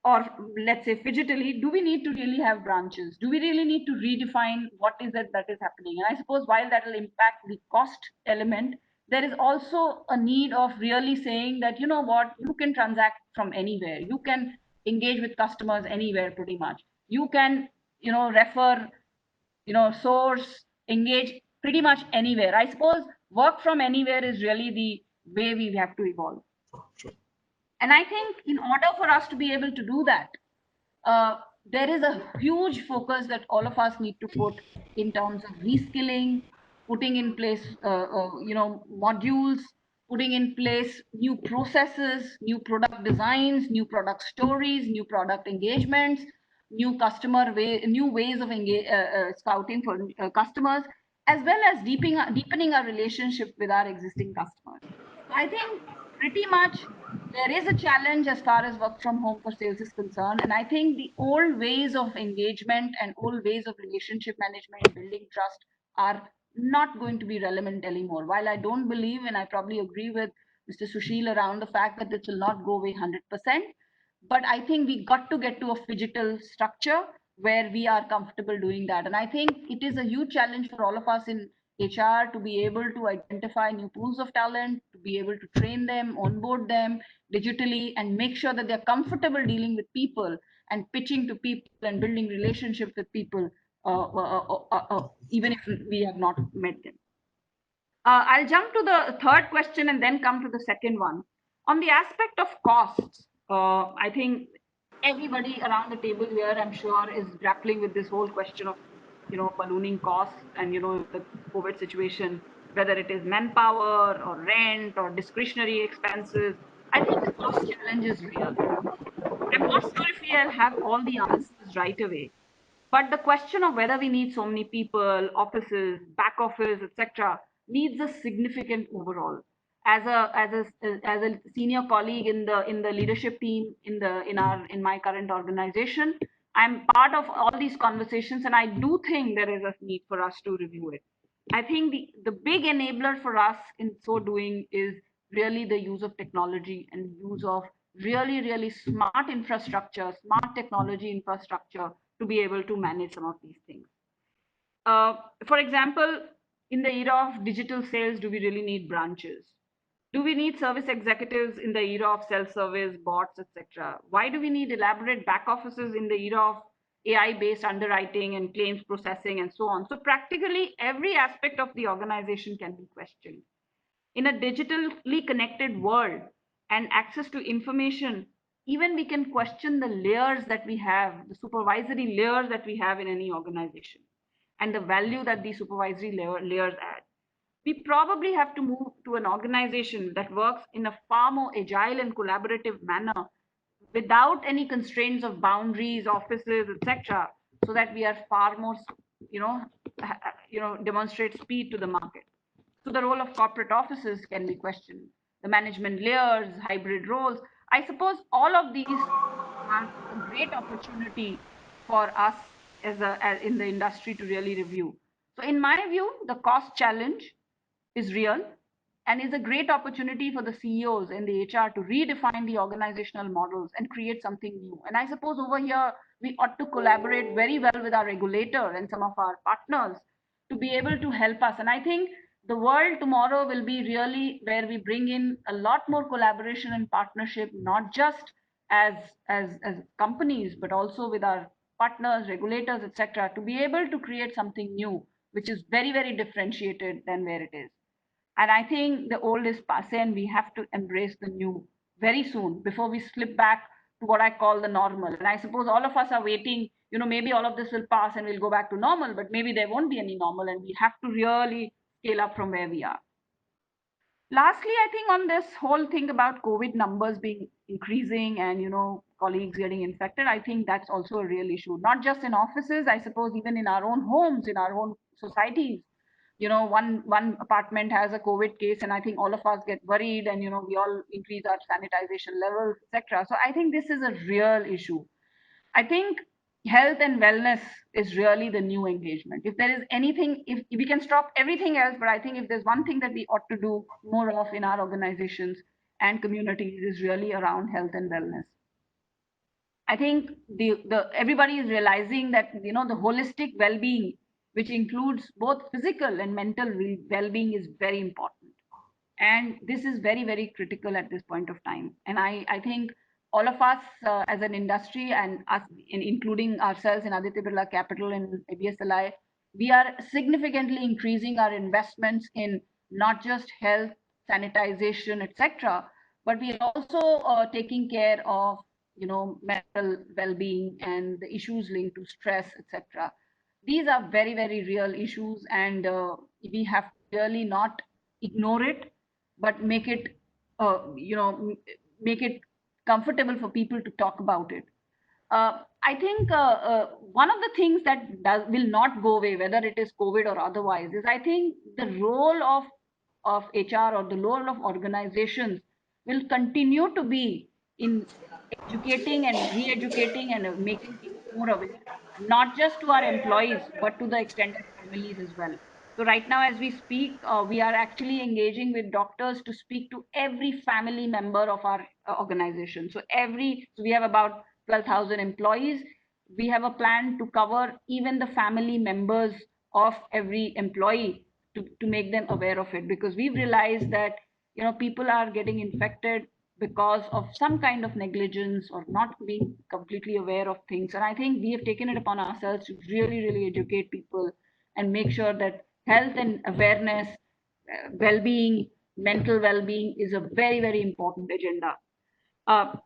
or let's say digitally, do we need to really have branches? Do we really need to redefine what is it that is happening? And I suppose while that will impact the cost element, there is also a need of really saying that, you know what, you can transact from anywhere. You can engage with customers anywhere pretty much. You can, refer, source, engage pretty much anywhere. I suppose work from anywhere is really the way we have to evolve. And I think in order for us to be able to do that, there is a huge focus that all of us need to put in terms of reskilling, putting in place, modules, putting in place new processes, new product designs, new product stories, new product engagements, new ways of scouting for customers, as well as deepening our relationship with our existing customers. I think pretty much there is a challenge as far as work from home for sales is concerned. And I think the old ways of engagement and old ways of relationship management, building trust, are not going to be relevant anymore. While I don't believe, and I probably agree with Mr. Sushil around the fact that this will not go away 100%, but I think we got to get to a phygital structure where we are comfortable doing that. And I think it is a huge challenge for all of us in HR to be able to identify new pools of talent, to be able to train them, onboard them digitally, and make sure that they're comfortable dealing with people and pitching to people and building relationships with people, even if we have not met them. I'll jump to the third question and then come to the second one. On the aspect of costs, I think everybody around the table here, I'm sure, is grappling with this whole question of, ballooning costs and, the COVID situation, whether it is manpower or rent or discretionary expenses. I think the cost challenge is real. I'm not sure if we'll have all the answers right away. But the question of whether we need so many people, offices, back office, etc., needs a significant overhaul. As a senior colleague in the leadership team in my current organization, I'm part of all these conversations, and I do think there is a need for us to review it. I think the big enabler for us in so doing is really the use of technology and use of really, really smart infrastructure, smart technology infrastructure to be able to manage some of these things. For example, in the era of digital sales, do we really need branches? Do we need service executives in the era of self-service, bots, etc.? Why do we need elaborate back offices in the era of AI-based underwriting and claims processing and so on? So practically every aspect of the organization can be questioned. In a digitally connected world and access to information, even we can question the layers that we have, the supervisory layers that we have in any organization, and the value that these supervisory layers add. We probably have to move to an organization that works in a far more agile and collaborative manner without any constraints of boundaries, offices, etc., so that we are far more, demonstrate speed to the market. So the role of corporate offices can be questioned. The management layers, hybrid roles. I suppose all of these are a great opportunity for us as in the industry to really review. So in my view, the cost challenge is real. and is a great opportunity for the CEOs and the HR to redefine the organizational models and create something new. And I suppose over here, we ought to collaborate very well with our regulator and some of our partners to be able to help us. And I think the world tomorrow will be really where we bring in a lot more collaboration and partnership, not just as companies, but also with our partners, regulators, etc., to be able to create something new, which is very, very differentiated than where it is. And I think the old is passe, and we have to embrace the new very soon before we slip back to what I call the normal. And I suppose all of us are waiting, maybe all of this will pass and we'll go back to normal, but maybe there won't be any normal, and we have to really scale up from where we are. Lastly, I think on this whole thing about COVID numbers being increasing and colleagues getting infected, I think that's also a real issue. Not just in offices, I suppose even in our own homes, in our own societies. One apartment has a COVID case, and I think all of us get worried, and we all increase our sanitization levels, etc. So I think this is a real issue. I think health and wellness is really the new engagement. If there is anything, if we can stop everything else, but I think if there's one thing that we ought to do more of in our organizations and communities is really around health and wellness. I think the everybody is realizing that the holistic well-being, which includes both physical and mental well-being, is very important, and this is very, very critical at this point of time. And I think all of us as an industry, and us including ourselves in Aditya Birla Capital and ABSLI, we are significantly increasing our investments in not just health, sanitization, etc., but we are also taking care of mental well-being and the issues linked to stress, etc. These are very, very real issues, and we have to really not ignore it, but make it make it comfortable for people to talk about it. I think one of the things that will not go away, whether it is COVID or otherwise, is I think the role of HR or the role of organizations will continue to be in educating and re-educating and making people more aware, not just to our employees, but to the extended families as well. So right now, as we speak, we are actually engaging with doctors to speak to every family member of our organization. So we have about 12,000 employees. We have a plan to cover even the family members of every employee to make them aware of it, because we've realized that people are getting infected because of some kind of negligence or not being completely aware of things. And I think we have taken it upon ourselves to really, really educate people and make sure that health and awareness, well-being, mental well-being is a very, very important agenda.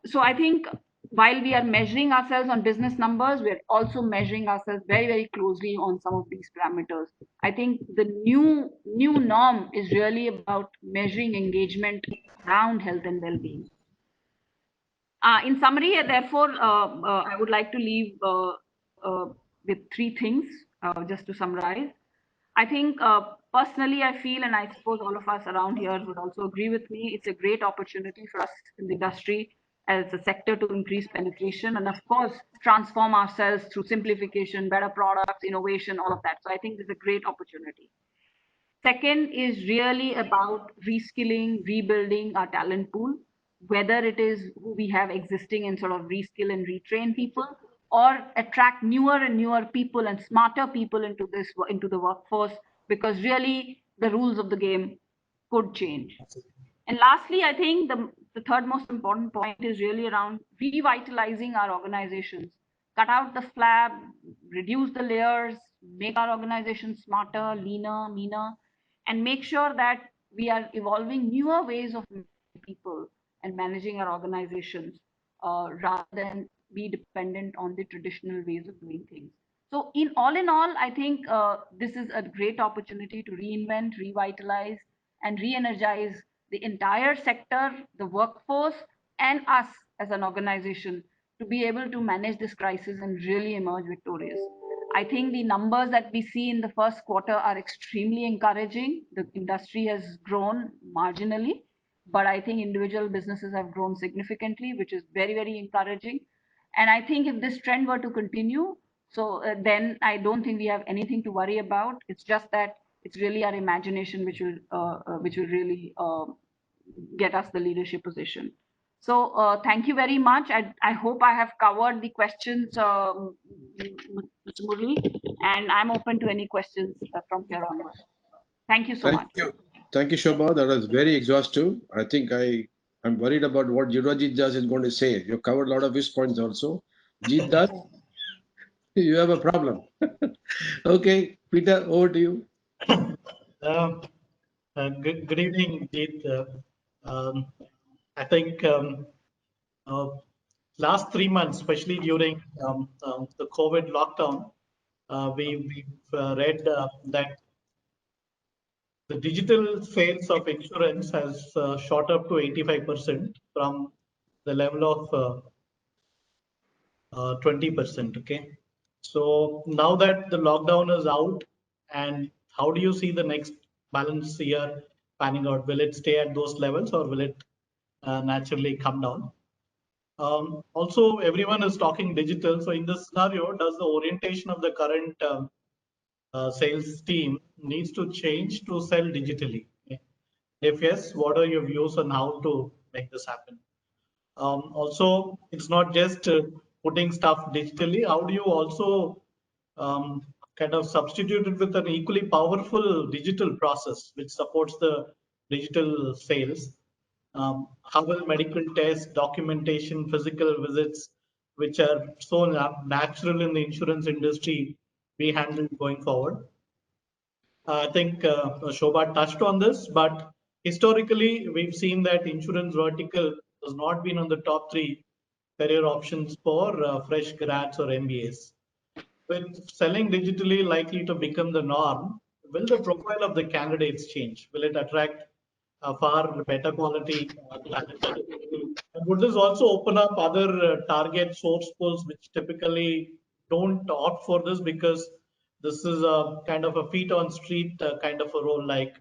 So I think while we are measuring ourselves on business numbers, we're also measuring ourselves very, very closely on some of these parameters. I think the new norm is really about measuring engagement around health and well-being. In summary, therefore, I would like to leave with three things, just to summarize. I think personally, I feel, and I suppose all of us around here would also agree with me, it's a great opportunity for us in the industry as a sector to increase penetration and, of course, transform ourselves through simplification, better products, innovation, all of that. So I think there's a great opportunity. Second is really about reskilling, rebuilding our talent pool, whether it is who we have existing and sort of reskill and retrain people, or attract newer and newer people and smarter people into the workforce, because really the rules of the game could change. And lastly, I think the third most important point is really around revitalizing our organizations. Cut out the flab, reduce the layers, make our organizations smarter, leaner, meaner, and make sure that we are evolving newer ways of people and managing our organizations rather than be dependent on the traditional ways of doing things. So in all, I think this is a great opportunity to reinvent, revitalize, and re-energize the entire sector, the workforce, and us as an organization to be able to manage this crisis and really emerge victorious. I think the numbers that we see in the first quarter are extremely encouraging. The industry has grown marginally, but I think individual businesses have grown significantly, which is very, very encouraging. And I think if this trend were to continue, so then I don't think we have anything to worry about. It's just that It's really our imagination which will really get us the leadership position. So thank you very much. I hope I have covered the questions, Mr. Murli, and I'm open to any questions from here onward. Thank you so Thank much. you. Thank you, Shobha. That was very exhaustive. I think I'm worried about what Jidwajit Das is going to say. You covered a lot of his points also. Jeet Das, you have a problem. Okay, Peter, over to you. Good evening, Jeet. I think last 3 months, especially during the COVID lockdown, we've read that the digital sales of insurance has shot up to 85% from the level of 20%. Okay. So now that the lockdown is out, and how do you see the next balance year panning out? Will it stay at those levels or will it naturally come down? Also, everyone is talking digital. So in this scenario, does the orientation of the current sales team needs to change to sell digitally? Okay. If yes, what are your views on how to make this happen? Also, it's not just putting stuff digitally. How do you also kind of substitute it with an equally powerful digital process which supports the digital sales? How will medical tests, documentation, physical visits, which are so natural in the insurance industry, be handled going forward? I think Shobha touched on this, but historically, we've seen that insurance vertical has not been on the top 3 career options for fresh grads or MBAs. With selling digitally likely to become the norm, will the profile of the candidates change? Will it attract far better quality talent? And would this also open up other target source pools which typically don't opt for this because this is a kind of a feet on street kind of a role, like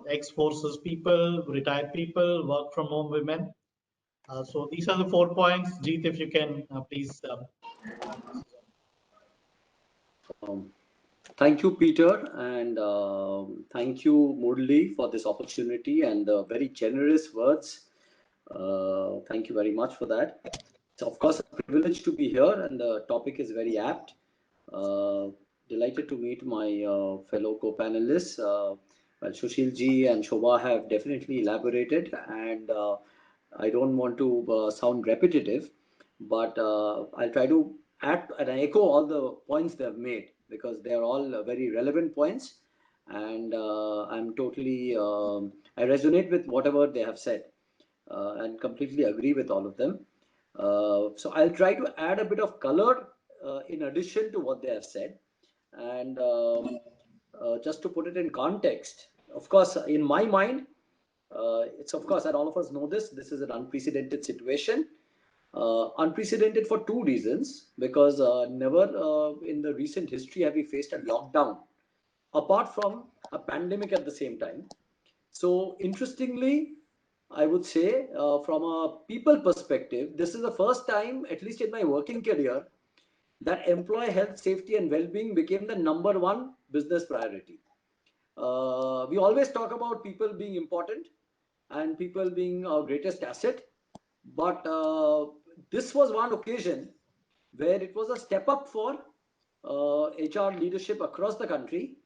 ex-forces people, retired people, work from home women? So these are the 4 points. Jeet, if you can please. Thank you, Peter, and thank you, Murli, for this opportunity and the very generous words. Thank you very much for that. It's, of course, a privilege to be here, and the topic is very apt. Delighted to meet my fellow co-panelists. Well, Sushil ji and Shobha have definitely elaborated, and I don't want to sound repetitive, but I'll try to add and echo all the points they've made, because they're all very relevant points, and I'm totally, I resonate with whatever they have said, and completely agree with all of them. So I'll try to add a bit of color in addition to what they have said. And just to put it in context, of course, in my mind, it's, of course, and all of us know this is an unprecedented situation. Unprecedented for 2 reasons, because never in the recent history have we faced a lockdown apart from a pandemic at the same time. So interestingly, I would say from a people perspective, this is the first time, at least in my working career, that employee health, safety and well-being became the #1 business priority. We always talk about people being important and people being our greatest asset, but this was one occasion where it was a step up for HR leadership across the country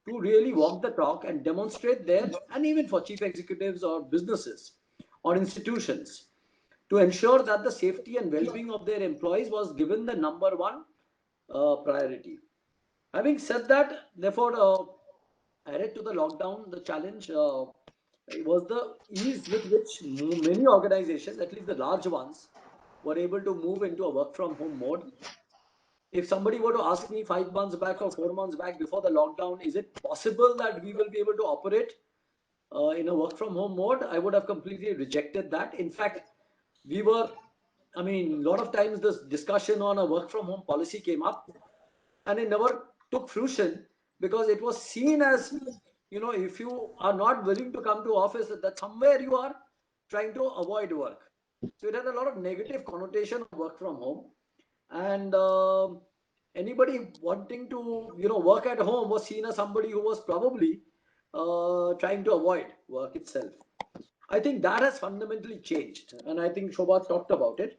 to really walk the talk and demonstrate there, and even for chief executives or businesses or institutions, to ensure that the safety and well-being of their employees was given the #1 priority. Having said that, therefore, added to the lockdown, the challenge was the ease with which many organizations, at least the large ones, were able to move into a work from home mode. If somebody were to ask me 5 months back or 4 months back before the lockdown, is it possible that we will be able to operate in a work from home mode, I would have completely rejected that. In fact, we were, I mean, a lot of times this discussion on a work from home policy came up and it never took fruition, because it was seen as, you know, if you are not willing to come to office, that somewhere you are trying to avoid work. So it had a lot of negative connotation of work from home. And anybody wanting to, work at home was seen as somebody who was probably trying to avoid work itself. I think that has fundamentally changed, and I think Shobha talked about it.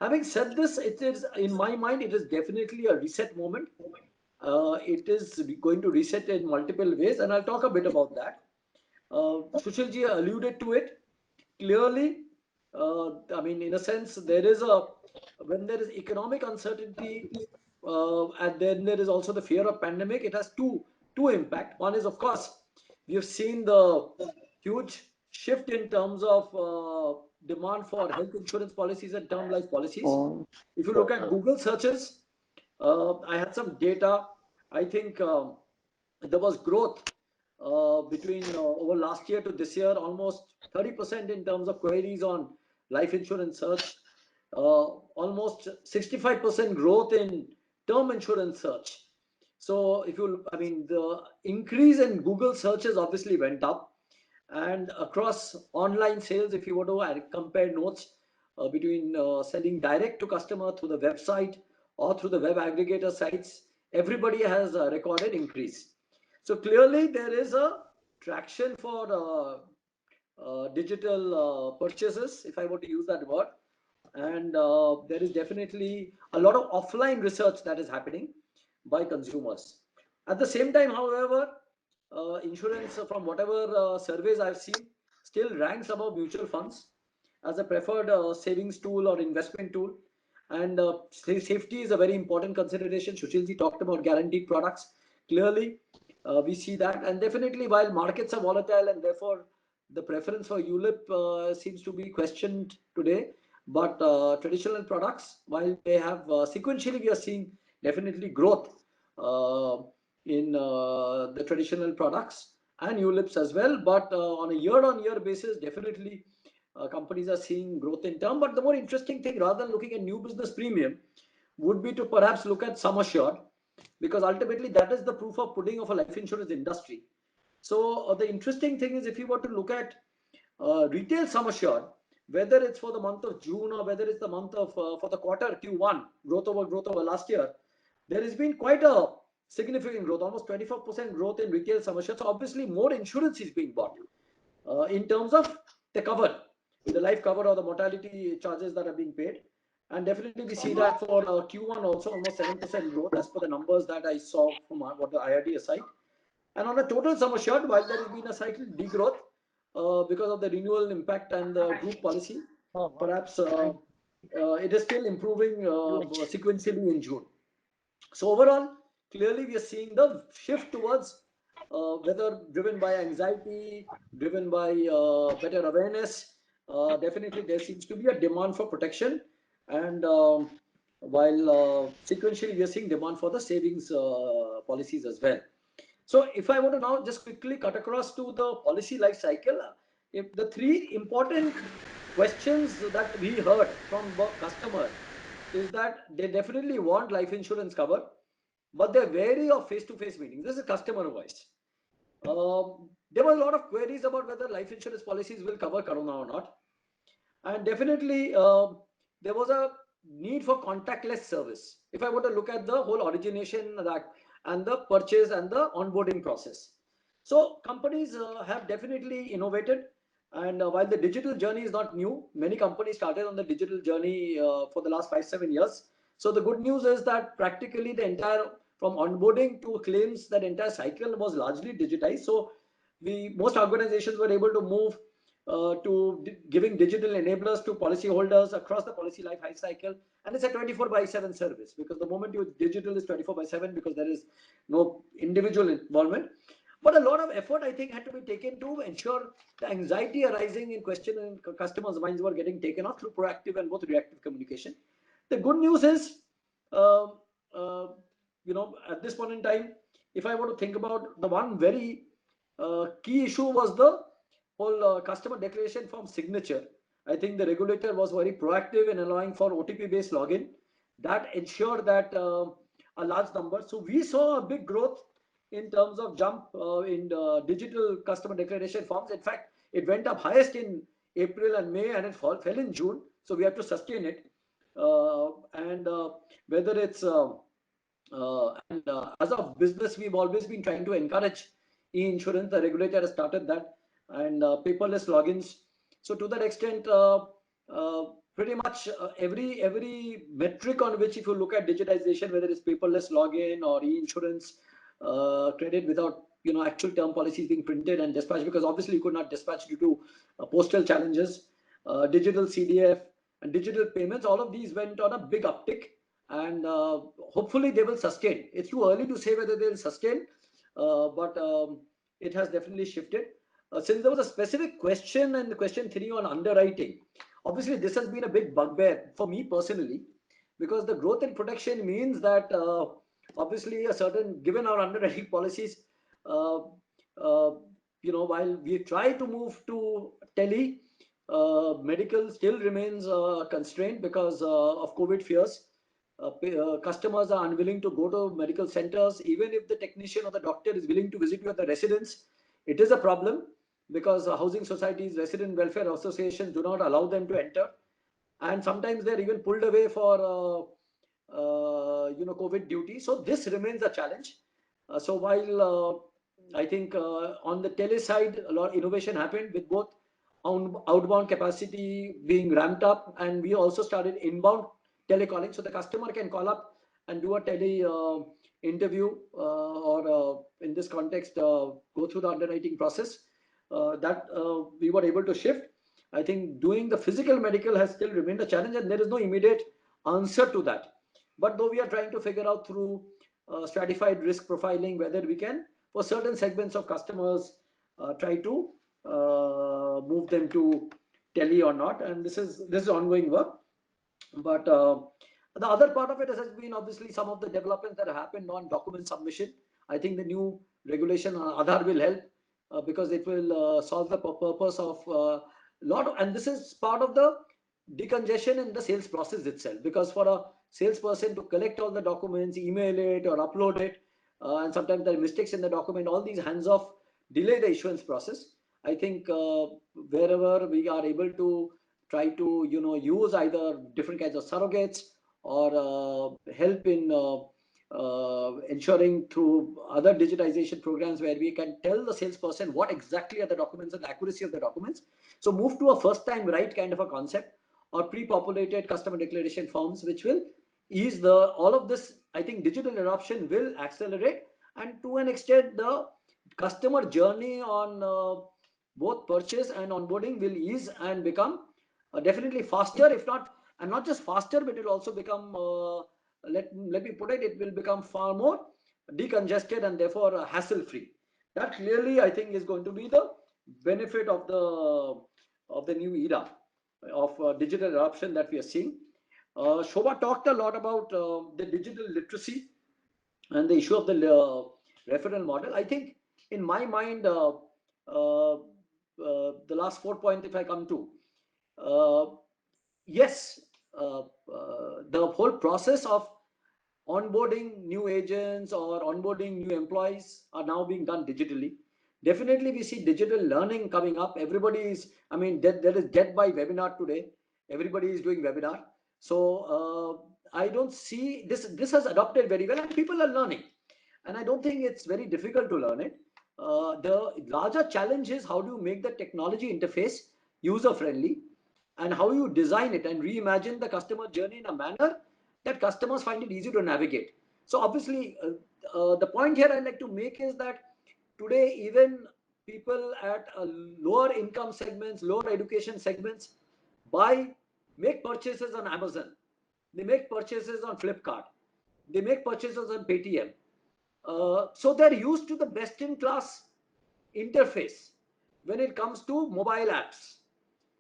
Having said this, it is, in my mind, it is definitely a reset moment. It is going to reset in multiple ways, and I'll talk a bit about that. Sushilji alluded to it clearly. I mean, in a sense, when there is economic uncertainty, and then there is also the fear of pandemic. It has two impact. One is, of course, we have seen the huge shift in terms of demand for health insurance policies and term life policies. If you look at Google searches, I had some data. I think there was growth between over last year to this year, almost 30% in terms of queries on life insurance search, almost 65% growth in term insurance search. So I mean, the increase in Google searches obviously went up, and across online sales, if you were to compare notes between selling direct to customer through the website or through the web aggregator sites, everybody has recorded increase. So clearly there is a traction for digital purchases, if I were to use that word. And there is definitely a lot of offline research that is happening by consumers. At the same time, however, insurance, from whatever surveys I've seen, still ranks above mutual funds as a preferred savings tool or investment tool. And safety is a very important consideration. Sushilji talked about guaranteed products. Clearly, we see that. And definitely, while markets are volatile and therefore the preference for ULIP seems to be questioned today, but traditional products, while they have sequentially, we are seeing definitely growth in the traditional products and ULIPs as well. But on a year-on-year basis, definitely companies are seeing growth in term. But the more interesting thing, rather than looking at new business premium, would be to perhaps look at sum assured, because ultimately that is the proof of pudding of a life insurance industry. So the interesting thing is, if you were to look at retail sum assured, whether it's for the month of June or whether it's the month of for the quarter Q1, growth over last year, there has been quite a significant growth, almost 24% growth in retail sum assured. So obviously more insurance is being bought in terms of the cover, the life cover or the mortality charges that are being paid. And definitely we see that for Q1 also, almost 7% growth as per the numbers that I saw from what the IRDA site. And on a total sum assured, while there has been a slight degrowth because of the renewal impact and the group policy, perhaps it is still improving sequentially in June. So overall, clearly we are seeing the shift towards whether driven by anxiety, driven by better awareness. Definitely there seems to be a demand for protection, and while sequentially we are seeing demand for the savings policies as well. So if I want to now just quickly cut across to the policy life cycle, if the three important questions that we heard from customers is that they definitely want life insurance cover, but they're wary of face-to-face meetings. This is customer voice. There were a lot of queries about whether life insurance policies will cover Corona or not. And definitely there was a need for contactless service. If I were to look at the whole origination and the purchase and the onboarding process. So companies have definitely innovated. And while the digital journey is not new, many companies started on the digital journey for the last 5-7 years. So the good news is that practically the entire, from onboarding to claims, that entire cycle was largely digitized. So most organizations were able to move to giving digital enablers to policyholders across the policy life cycle. And it's a 24/7 service, because the moment you digital is 24/7, because there is no individual involvement. But a lot of effort, I think, had to be taken to ensure the anxiety arising in question in customers' minds were getting taken off through proactive and both reactive communication. The good news is, at this point in time, if I were to think about the one very key issue was the whole customer declaration form signature. I think the regulator was very proactive in allowing for OTP-based login. That ensured that a large number. So we saw a big growth in terms of jump in digital customer declaration forms. In fact, it went up highest in April and May, and it fell in June. So we have to sustain it. And whether it's As a business, we've always been trying to encourage e-insurance. The regulator has started that, and paperless logins. So to that extent, pretty much every metric on which, if you look at digitization, whether it's paperless login or e-insurance, credit without actual term policies being printed and dispatched, because obviously you could not dispatch due to postal challenges, digital CDF and digital payments, all of these went on a big uptick, and hopefully they will sustain. It's too early to say whether they will sustain, but it has definitely shifted. Since there was a specific question and question 3 on underwriting, obviously this has been a big bugbear for me personally, because the growth in protection means that obviously a certain, given our underwriting policies, while we try to move to tele, medical still remains constrained because of COVID fears. Customers are unwilling to go to medical centers. Even if the technician or the doctor is willing to visit you at the residence, it is a problem, because housing societies, resident welfare associations do not allow them to enter, and sometimes they're even pulled away for COVID duty. So this remains a challenge. So while I think on the tele side, a lot of innovation happened with both outbound capacity being ramped up, and we also started inbound telecalling, so the customer can call up and do a tele interview, or in this context go through the underwriting process. That we were able to shift. I think doing the physical medical has still remained a challenge, and there is no immediate answer to that. But though we are trying to figure out through stratified risk profiling whether we can, for certain segments of customers, try to move them to tele or not, and this is ongoing work. But the other part of it has been obviously some of the developments that have happened on document submission. I think the new regulation on Aadhaar will help, because it will solve the purpose of and this is part of the decongestion in the sales process itself, because for a salesperson to collect all the documents, email it or upload it, and sometimes there are mistakes in the document, all these hands-off delay the issuance process. I think wherever we are able to try to use either different kinds of surrogates or help in ensuring through other digitization programs where we can tell the salesperson what exactly are the documents and the accuracy of the documents. So move to a first time right kind of a concept, or pre-populated customer declaration forms, which will ease all of this. I think digital adoption will accelerate, and to an extent the customer journey on both purchase and onboarding will ease and become definitely faster, if not, and not just faster, but it will also become let me put it will become far more decongested and therefore hassle free. That clearly I think is going to be the benefit of the new era of digital adoption that we are seeing. Shobha talked a lot about the digital literacy and the issue of the referral model. I think in my mind the last 4 points, if I come to, yes, the whole process of onboarding new agents or onboarding new employees are now being done digitally. Definitely we see digital learning coming up. Everybody is, I mean, there is Get by Webinar today. Everybody is doing webinar. So I don't see this has adopted very well, and people are learning, and I don't think it's very difficult to learn it. The larger challenge is how do you make the technology interface user friendly, and how you design it and reimagine the customer journey in a manner that customers find it easy to navigate. So obviously the point here I'd like to make is that today even people at lower income segments, lower education segments make purchases on Amazon, they make purchases on Flipkart, they make purchases on Paytm. So they're used to the best in class interface when it comes to mobile apps.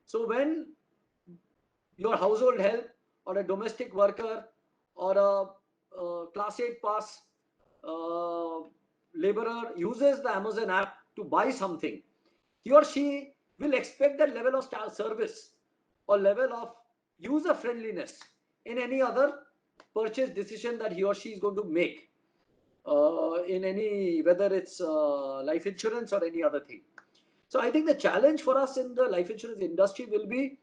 So when your household help or a domestic worker or a class 8 pass laborer uses the Amazon app to buy something, he or she will expect that level of service or level of user friendliness in any other purchase decision that he or she is going to make, in any, whether it's life insurance or any other thing. So I think the challenge for us in the life insurance industry will be,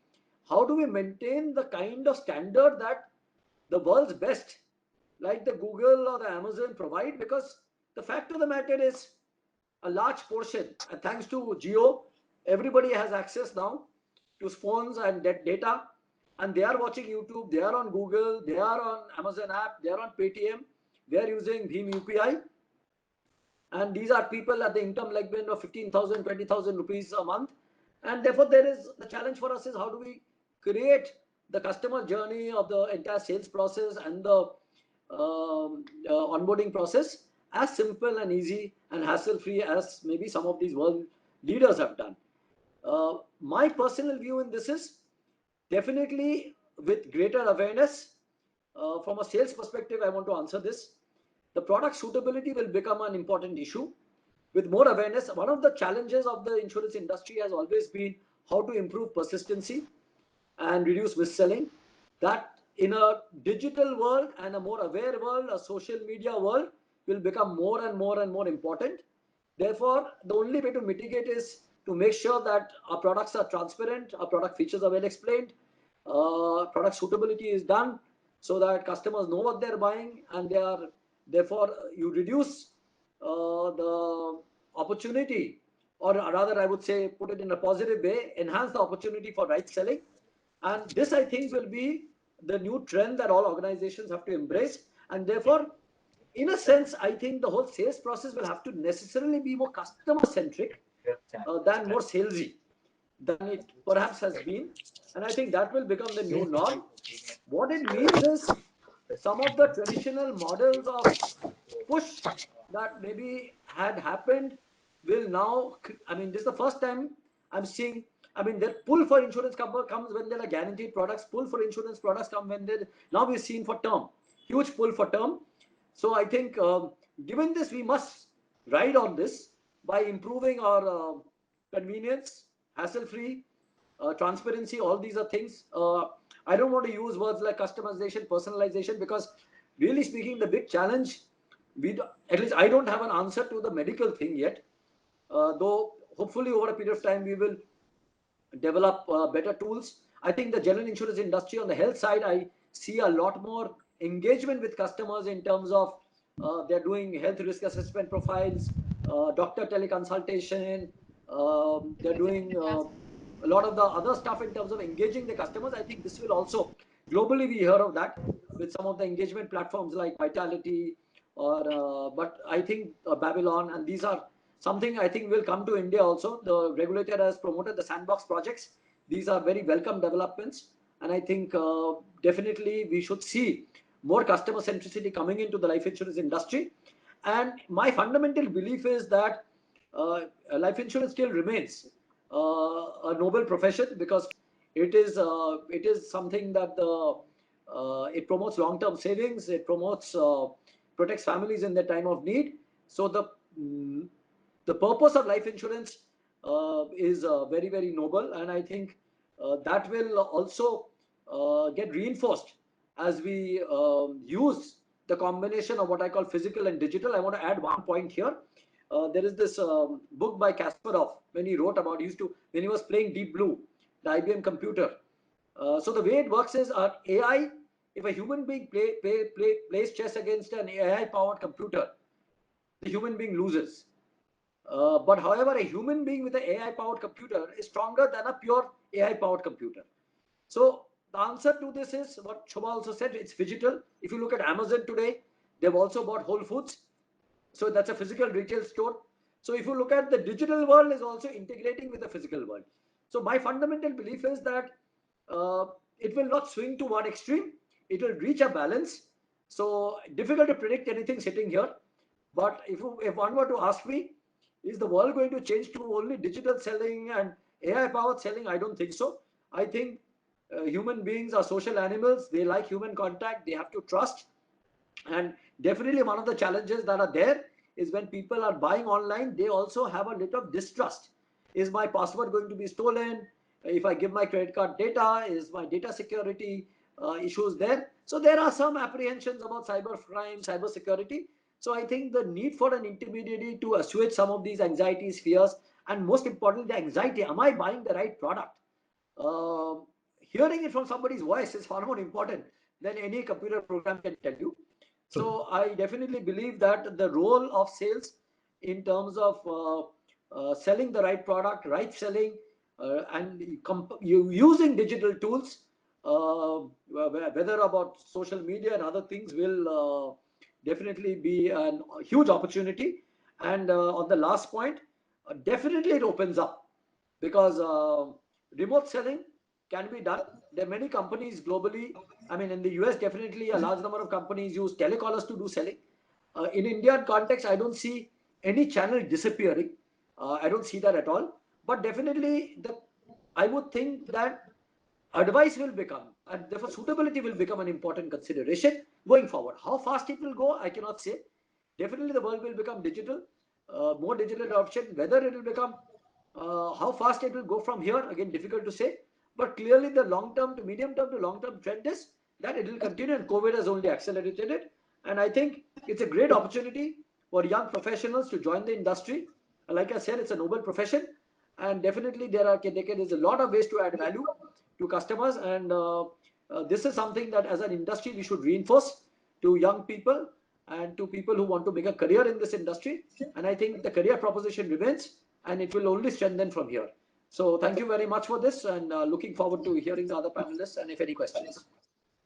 how do we maintain the kind of standard that the world's best like the Google or the Amazon provide, because the fact of the matter is a large portion, and thanks to Geo, everybody has access now to phones and data, and they are watching YouTube, they are on Google, they are on Amazon app, they are on Paytm, they are using Bheem UPI, and these are people at the income like of 15,000, 20,000 rupees a month, and therefore there is the challenge for us is how do we create the customer journey of the entire sales process and the onboarding process as simple and easy and hassle free as maybe some of these world leaders have done. My personal view in this is definitely with greater awareness. From a sales perspective, I want to answer this. The product suitability will become an important issue. With more awareness, one of the challenges of the insurance industry has always been how to improve persistency and reduce mis-selling. That in a digital world and a more aware world, a social media world, will become more and more and more important. Therefore, the only way to mitigate is to make sure that our products are transparent, our product features are well explained, product suitability is done so that customers know what they're buying, and they are therefore you reduce the opportunity, or rather I would say put it in a positive way, enhance the opportunity for right selling. And this I think will be the new trend that all organizations have to embrace. And therefore, in a sense, I think the whole sales process will have to necessarily be more customer centric than more salesy than it perhaps has been. And I think that will become the new norm. What it means is some of the traditional models of push that maybe had happened will now, I mean, this is the first time I'm seeing, I mean, the pull for insurance comes when there are guaranteed products, pull for insurance products come when there, now we're seeing for term, huge pull for term. So I think given this, we must ride on this by improving our convenience, hassle-free, transparency. All these are things. I don't want to use words like customization, personalization, because really speaking, the big challenge, at least I don't have an answer to the medical thing yet. Though hopefully over a period of time we will develop better tools. I think the general insurance industry on the health side, I see a lot more engagement with customers in terms of they're doing health risk assessment profiles, doctor teleconsultation, they're doing a lot of the other stuff in terms of engaging the customers. I think this will also, globally we hear of that with some of the engagement platforms like Vitality or, but I think Babylon, and these are something I think will come to India also. The regulator has promoted the sandbox projects. These are very welcome developments. And I think definitely we should see more customer centricity coming into the life insurance industry. And my fundamental belief is that life insurance still remains a noble profession, because it is something that it promotes long-term savings, it promotes protects families in their time of need. So the purpose of life insurance is very, very noble, and I think that will also get reinforced as we use the combination of what I call physical and digital. I want to add one point here. There is this book by Kasparov when he wrote about, when he was playing Deep Blue, the IBM computer. So the way it works is AI, if a human being plays chess against an AI-powered computer, the human being loses. But however, a human being with an AI-powered computer is stronger than a pure AI-powered computer. So the answer to this is what Shobha also said, it's digital. If you look at Amazon today, they've also bought Whole Foods. So that's a physical retail store. So if you look at the digital world is also integrating with the physical world. So my fundamental belief is that it will not swing to one extreme. It will reach a balance. So difficult to predict anything sitting here. But if one were to ask me, is the world going to change to only digital selling and AI-powered selling? I don't think so. I think human beings are social animals. They like human contact. They have to trust. And definitely one of the challenges that are there is when people are buying online, they also have a little distrust. Is my password going to be stolen? If I give my credit card data, is my data security issues there? So there are some apprehensions about cyber crime, cyber security. So I think the need for an intermediary to assuage some of these anxieties, fears, and most importantly, the anxiety, am I buying the right product? Hearing it from somebody's voice is far more important than any computer program can tell you. So I definitely believe that the role of sales in terms of selling the right product, right selling, and you using digital tools, whether about social media and other things, will definitely be a huge opportunity. And on the last point, definitely it opens up, because remote selling can be done. There are many companies globally. I mean, in the US, definitely a large number of companies use telecallers to do selling. In Indian context, I don't see any channel disappearing. I don't see that at all. But definitely, I would think that advice will become, and therefore suitability will become an important consideration going forward. How fast it will go, I cannot say. Definitely, the world will become digital, more digital adoption. Whether it will become, how fast it will go from here, again, difficult to say. But clearly, the long term to medium term to long term trend is that it will continue, and COVID has only accelerated it. And I think it's a great opportunity for young professionals to join the industry. Like I said, it's a noble profession, and definitely there's a lot of ways to add value to customers. And this is something that as an industry we should reinforce to young people and to people who want to make a career in this industry. And I think the career proposition remains, and it will only strengthen from here. So thank you very much for this, and looking forward to hearing the other panelists and if any questions.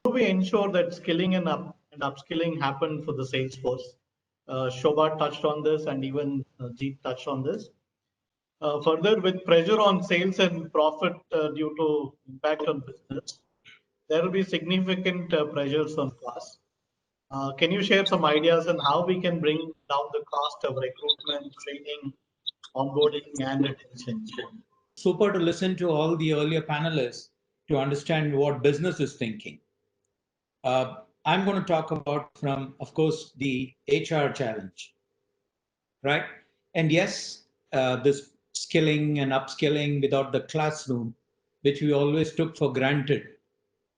How do we ensure that skilling and upskilling happen for the sales force? Shobha touched on this, and even Jeet touched on this. Further, with pressure on sales and profit due to impact on business, there will be significant pressures on costs. Can you share some ideas on how we can bring down the cost of recruitment, training, onboarding, and retention? Super to listen to all the earlier panelists to understand what business is thinking. I'm going to talk about from, of course, the HR challenge, right? And yes, this skilling and upskilling without the classroom, which we always took for granted,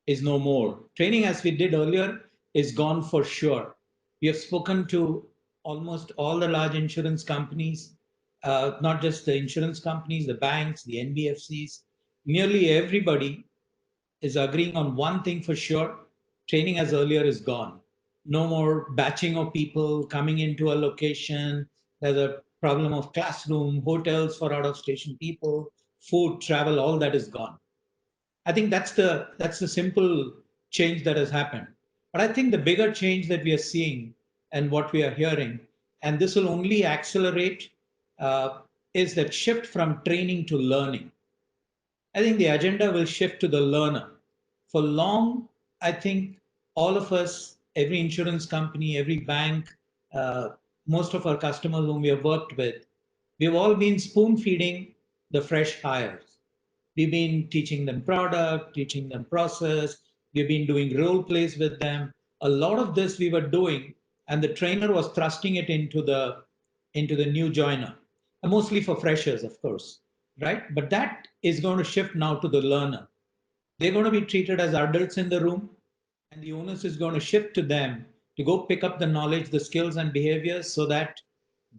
is no more. Training, as we did earlier, is gone for sure. We have spoken to almost all the large insurance companies, not just the insurance companies, the banks, the NBFCs. Nearly everybody is agreeing on one thing for sure: training as earlier is gone. No more batching of people coming into a location. There's a problem of classroom, hotels for out of station people, food, travel, all that is gone. I think that's the simple change that has happened. But I think the bigger change that we are seeing and what we are hearing, and this will only accelerate, is that shift from training to learning. I think the agenda will shift to the learner. For long, I think all of us, every insurance company, every bank, most of our customers whom we have worked with, we've all been spoon feeding the fresh hires. We've been teaching them product, teaching them process. We've been doing role plays with them. A lot of this we were doing, and the trainer was thrusting it into the new joiner, mostly for freshers, of course, right? But that is going to shift now to the learner. They're going to be treated as adults in the room, and the onus is going to shift to them to go pick up the knowledge, the skills, and behaviors so that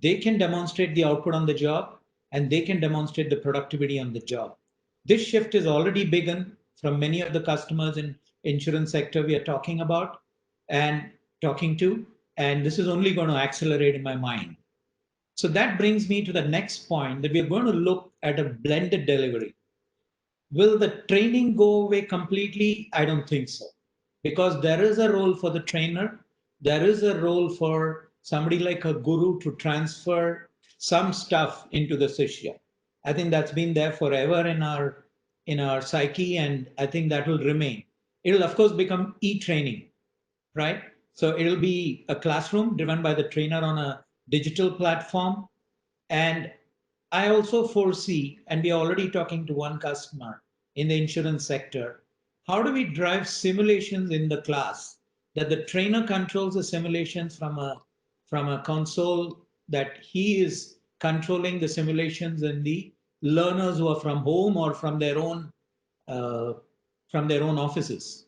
they can demonstrate the output on the job and they can demonstrate the productivity on the job. This shift is already begun from many of the customers in insurance sector we are talking about and talking to, and this is only going to accelerate in my mind. So that brings me to the next point, that we are going to look at a blended delivery. Will the training go away completely? I don't think so, because there is a role for the trainer. There is a role for somebody like a guru to transfer some stuff into the Shishya. I think that's been there forever in our psyche, and I think that will remain. It'll of course become e-training, right? So it'll be a classroom driven by the trainer on a digital platform. And I also foresee, and we are already talking to one customer in the insurance sector, how do we drive simulations in the class, that the trainer controls the simulations from a console, that he is controlling the simulations, and the learners who are from home or from their own offices.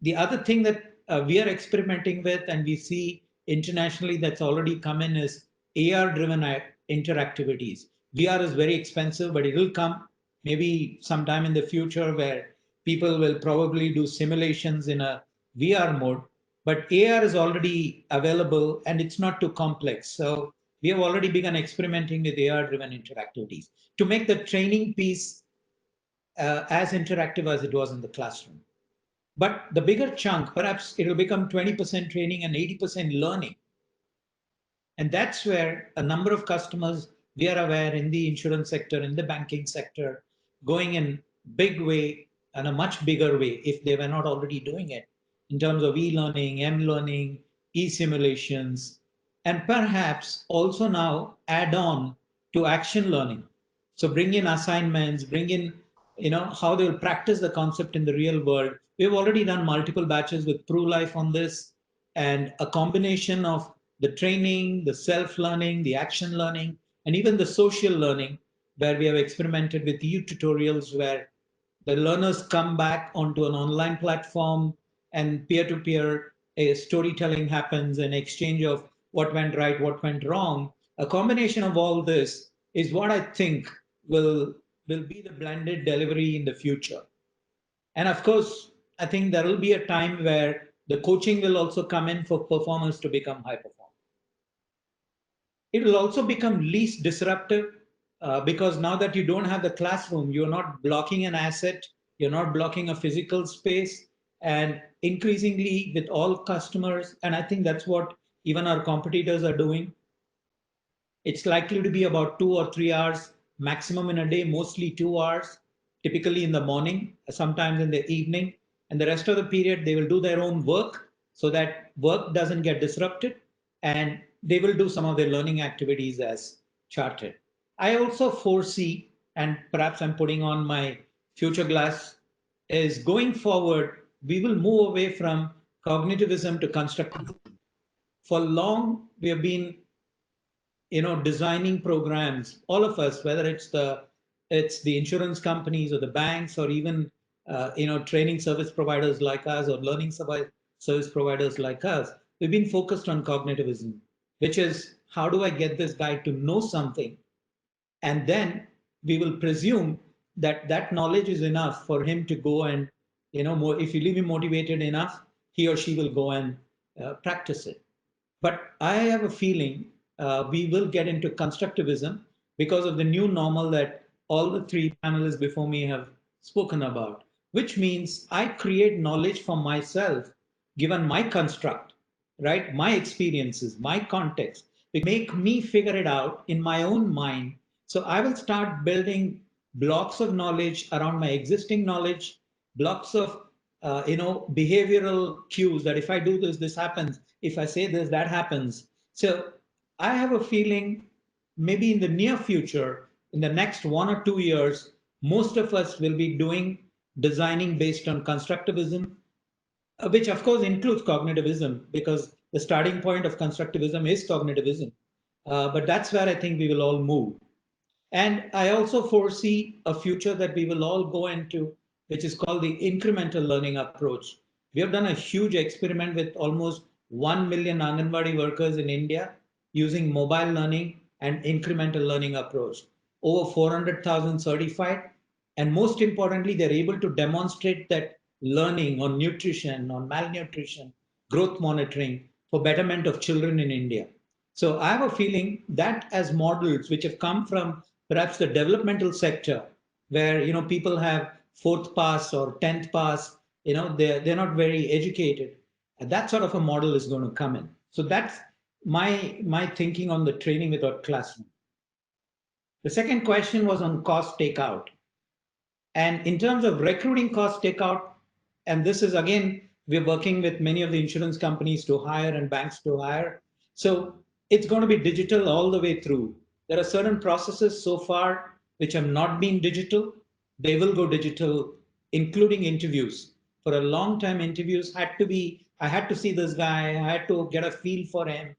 The other thing that we are experimenting with, and we see internationally that's already come in, is AR-driven interactivities. VR is very expensive, but it will come maybe sometime in the future where people will probably do simulations in a VR mode, but AR is already available and it's not too complex. So we have already begun experimenting with AR-driven interactivities to make the training piece as interactive as it was in the classroom. But the bigger chunk, perhaps it will become 20% training and 80% learning. And that's where a number of customers, we are aware in the insurance sector, in the banking sector, going in big way and a much bigger way if they were not already doing it in terms of e-learning, m-learning, e-simulations, and perhaps also now add on to action learning. So bring in assignments, bring in, how they will practice the concept in the real world. We've already done multiple batches with PruLife on this, and a combination of the training, the self-learning, the action learning, and even the social learning, where we have experimented with tutorials where the learners come back onto an online platform and peer-to-peer storytelling happens, an exchange of what went right, what went wrong. A combination of all this is what I think will be the blended delivery in the future. And of course, I think there will be a time where the coaching will also come in for performers to become high performers. It will also become least disruptive because now that you don't have the classroom, you're not blocking an asset, you're not blocking a physical space, and increasingly with all customers, and I think that's what even our competitors are doing. It's likely to be about 2 or 3 hours maximum in a day, mostly 2 hours, typically in the morning, sometimes in the evening, and the rest of the period they will do their own work so that work doesn't get disrupted, and they will do some of their learning activities as charted. I also foresee, and perhaps I'm putting on my future glass, is going forward, we will move away from cognitivism to constructivism. For long, we have been designing programs, all of us, whether it's the insurance companies or the banks or even training service providers like us or learning service providers like us, we've been focused on cognitivism, which is how do I get this guy to know something, and then we will presume that that knowledge is enough for him to go and if you leave him motivated enough, he or she will go and practice it. But I have a feeling we will get into constructivism because of the new normal that all the three panelists before me have spoken about, which means I create knowledge for myself, given my construct, right? My experiences, my context, make me figure it out in my own mind. So I will start building blocks of knowledge around my existing knowledge, blocks of behavioral cues that if I do this, this happens. If I say this, that happens. So I have a feeling maybe in the near future, in the next 1 or 2 years, most of us will be designing based on constructivism, which of course includes cognitivism, because the starting point of constructivism is cognitivism. But that's where I think we will all move. And I also foresee a future that we will all go into, which is called the incremental learning approach. We have done a huge experiment with almost 1 million Anganwadi workers in India using mobile learning and incremental learning approach. Over 400,000 certified. And most importantly, they're able to demonstrate that learning on nutrition, on malnutrition, growth monitoring for betterment of children in India. So I have a feeling that as models which have come from perhaps the developmental sector, where people have 4th pass or 10th pass, they're not very educated. And that sort of a model is going to come in. So that's my thinking on the training without classroom. The second question was on cost takeout. And in terms of recruiting cost takeout, and this is again, we're working with many of the insurance companies to hire and banks to hire. So it's going to be digital all the way through. There are certain processes so far which have not been digital. They will go digital, including interviews. For a long time, interviews I had to see this guy, I had to get a feel for him,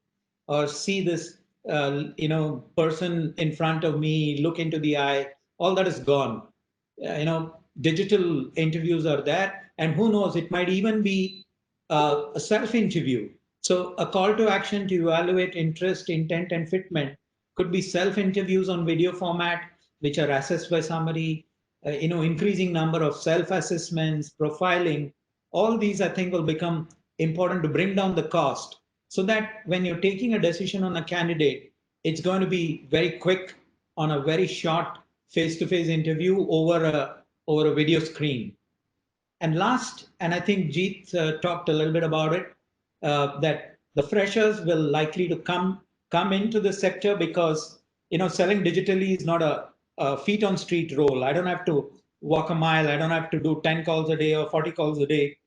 or see this person in front of me, look into the eye. All that is gone. Digital interviews are there, and who knows, it might even be a self-interview. So a call to action to evaluate interest, intent, and fitment could be self-interviews on video format, which are assessed by somebody, increasing number of self-assessments, profiling. All these, I think, will become important to bring down the cost so that when you're taking a decision on a candidate, it's going to be very quick on a very short face-to-face interview over a video screen. And last, and I think Jeet talked a little bit about it, that the freshers will likely to come into the sector because selling digitally is not a feet on street role. I don't have to walk a mile. I don't have to do 10 calls a day or 40 calls a day.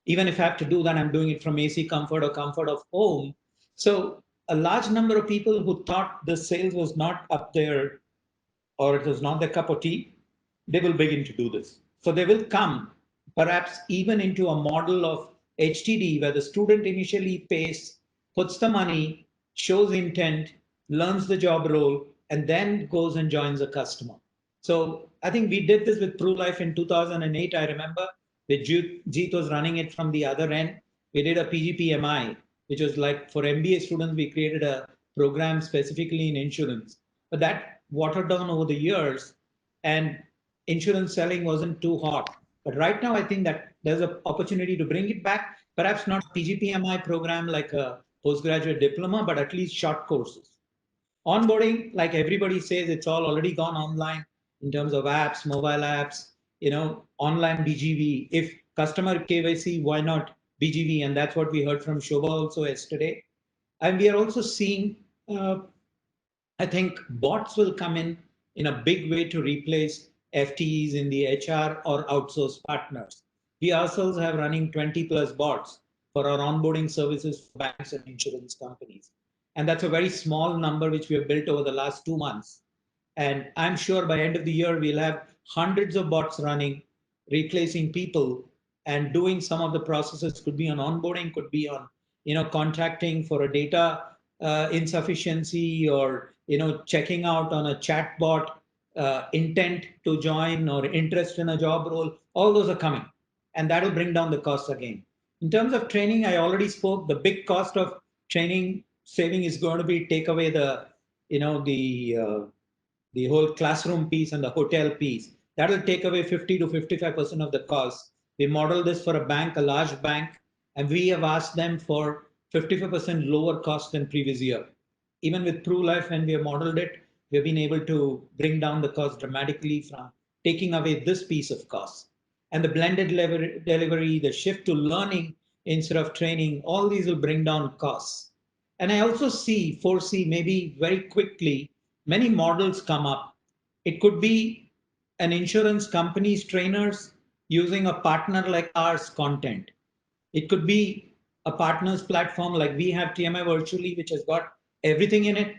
Even if I have to do that, I'm doing it from AC comfort or comfort of home. So a large number of people who thought the sales was not up there or it was not their cup of tea, they will begin to do this. So they will come perhaps even into a model of HTD where the student initially pays, puts the money, shows intent, learns the job role, and then goes and joins a customer. So I think we did this with PruLife in 2008. I remember Jeet was running it from the other end. We did a PGPMI, which was like for MBA students, we created a program specifically in insurance. But that watered down over the years and insurance selling wasn't too hot. But right now, I think that there's an opportunity to bring it back, perhaps not PGPMI program like a postgraduate diploma, but at least short courses. Onboarding, like everybody says, it's all already gone online in terms of apps, mobile apps, online BGV. If customer KYC, why not BGV? And that's what we heard from Shobha also yesterday. And we are also seeing, I think bots will come in a big way to replace FTEs in the HR or outsourced partners. We ourselves have running 20 plus bots for our onboarding services for banks and insurance companies. And that's a very small number which we have built over the last 2 months. And I'm sure by end of the year, we'll have hundreds of bots running, replacing people and doing some of the processes. Could be on onboarding, could be on, contacting for a data insufficiency or, checking out on a chat bot, intent to join or interest in a job role. All those are coming and that will bring down the cost again. In terms of training, I already spoke, the big cost of training saving is going to be take away the, the whole classroom piece and the hotel piece. That will take away 50 to 55% of the cost. We model this for a bank, a large bank, and we have asked them for 55% lower cost than previous year. Even with PruLife, when we have modeled it, we have been able to bring down the cost dramatically from taking away this piece of cost. And the blended delivery, the shift to learning instead of training, all these will bring down costs. And I also foresee maybe very quickly, many models come up. It could be an insurance company's trainers using a partner like ours content. It could be a partner's platform like we have TMI Virtually, which has got everything in it,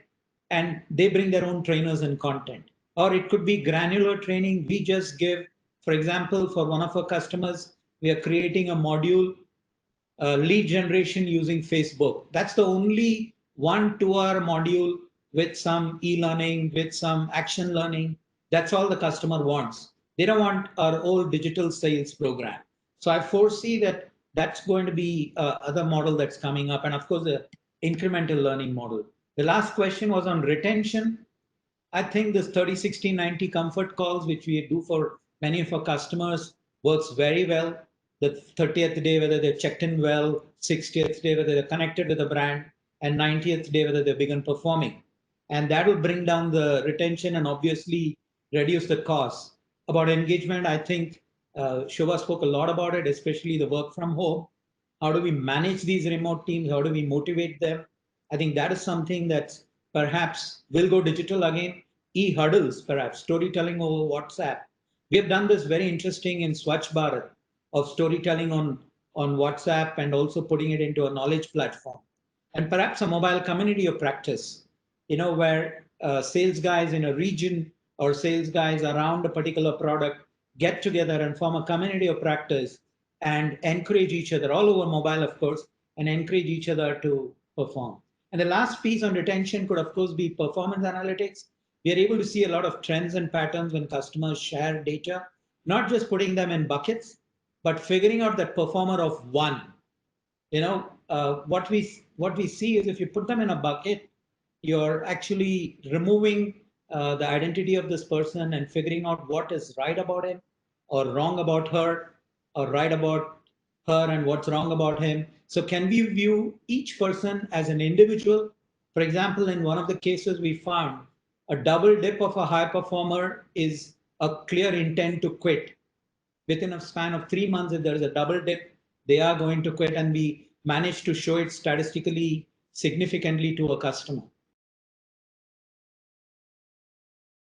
and they bring their own trainers and content. Or it could be granular training. We just give, for example, for one of our customers, we are creating a module, lead generation using Facebook. That's the only 1 2-hour module with some e-learning, with some action learning. That's all the customer wants. They don't want our old digital sales program. So I foresee that that's going to be other model that's coming up. And of course, the incremental learning model. The last question was on retention. I think this 30, 60, 90 comfort calls, which we do for many of our customers, works very well. The 30th day, whether they're checked in well, 60th day, whether they're connected with the brand, and 90th day, whether they begin performing. And that will bring down the retention and obviously reduce the cost. About engagement, I think Shobha spoke a lot about it, especially the work from home. How do we manage these remote teams? How do we motivate them? I think that is something that perhaps will go digital again. E-huddles, perhaps, storytelling over WhatsApp. We have done this very interesting in Swachh Bharat of storytelling on WhatsApp and also putting it into a knowledge platform. And perhaps a mobile community of practice, where sales guys in a region or sales guys around a particular product get together and form a community of practice and encourage each other, all over mobile, of course, and encourage each other to perform. And the last piece on retention could, of course, be performance analytics. We are able to see a lot of trends and patterns when customers share data, not just putting them in buckets, but figuring out that performer of one. What we see is if you put them in a bucket, you're actually removing the identity of this person and figuring out what is right about him or wrong about her or right about her and what's wrong about him. So can we view each person as an individual? For example, in one of the cases we found a double dip of a high performer is a clear intent to quit. Within a span of 3 months, if there is a double dip, they are going to quit, and we managed to show it statistically significantly to a customer.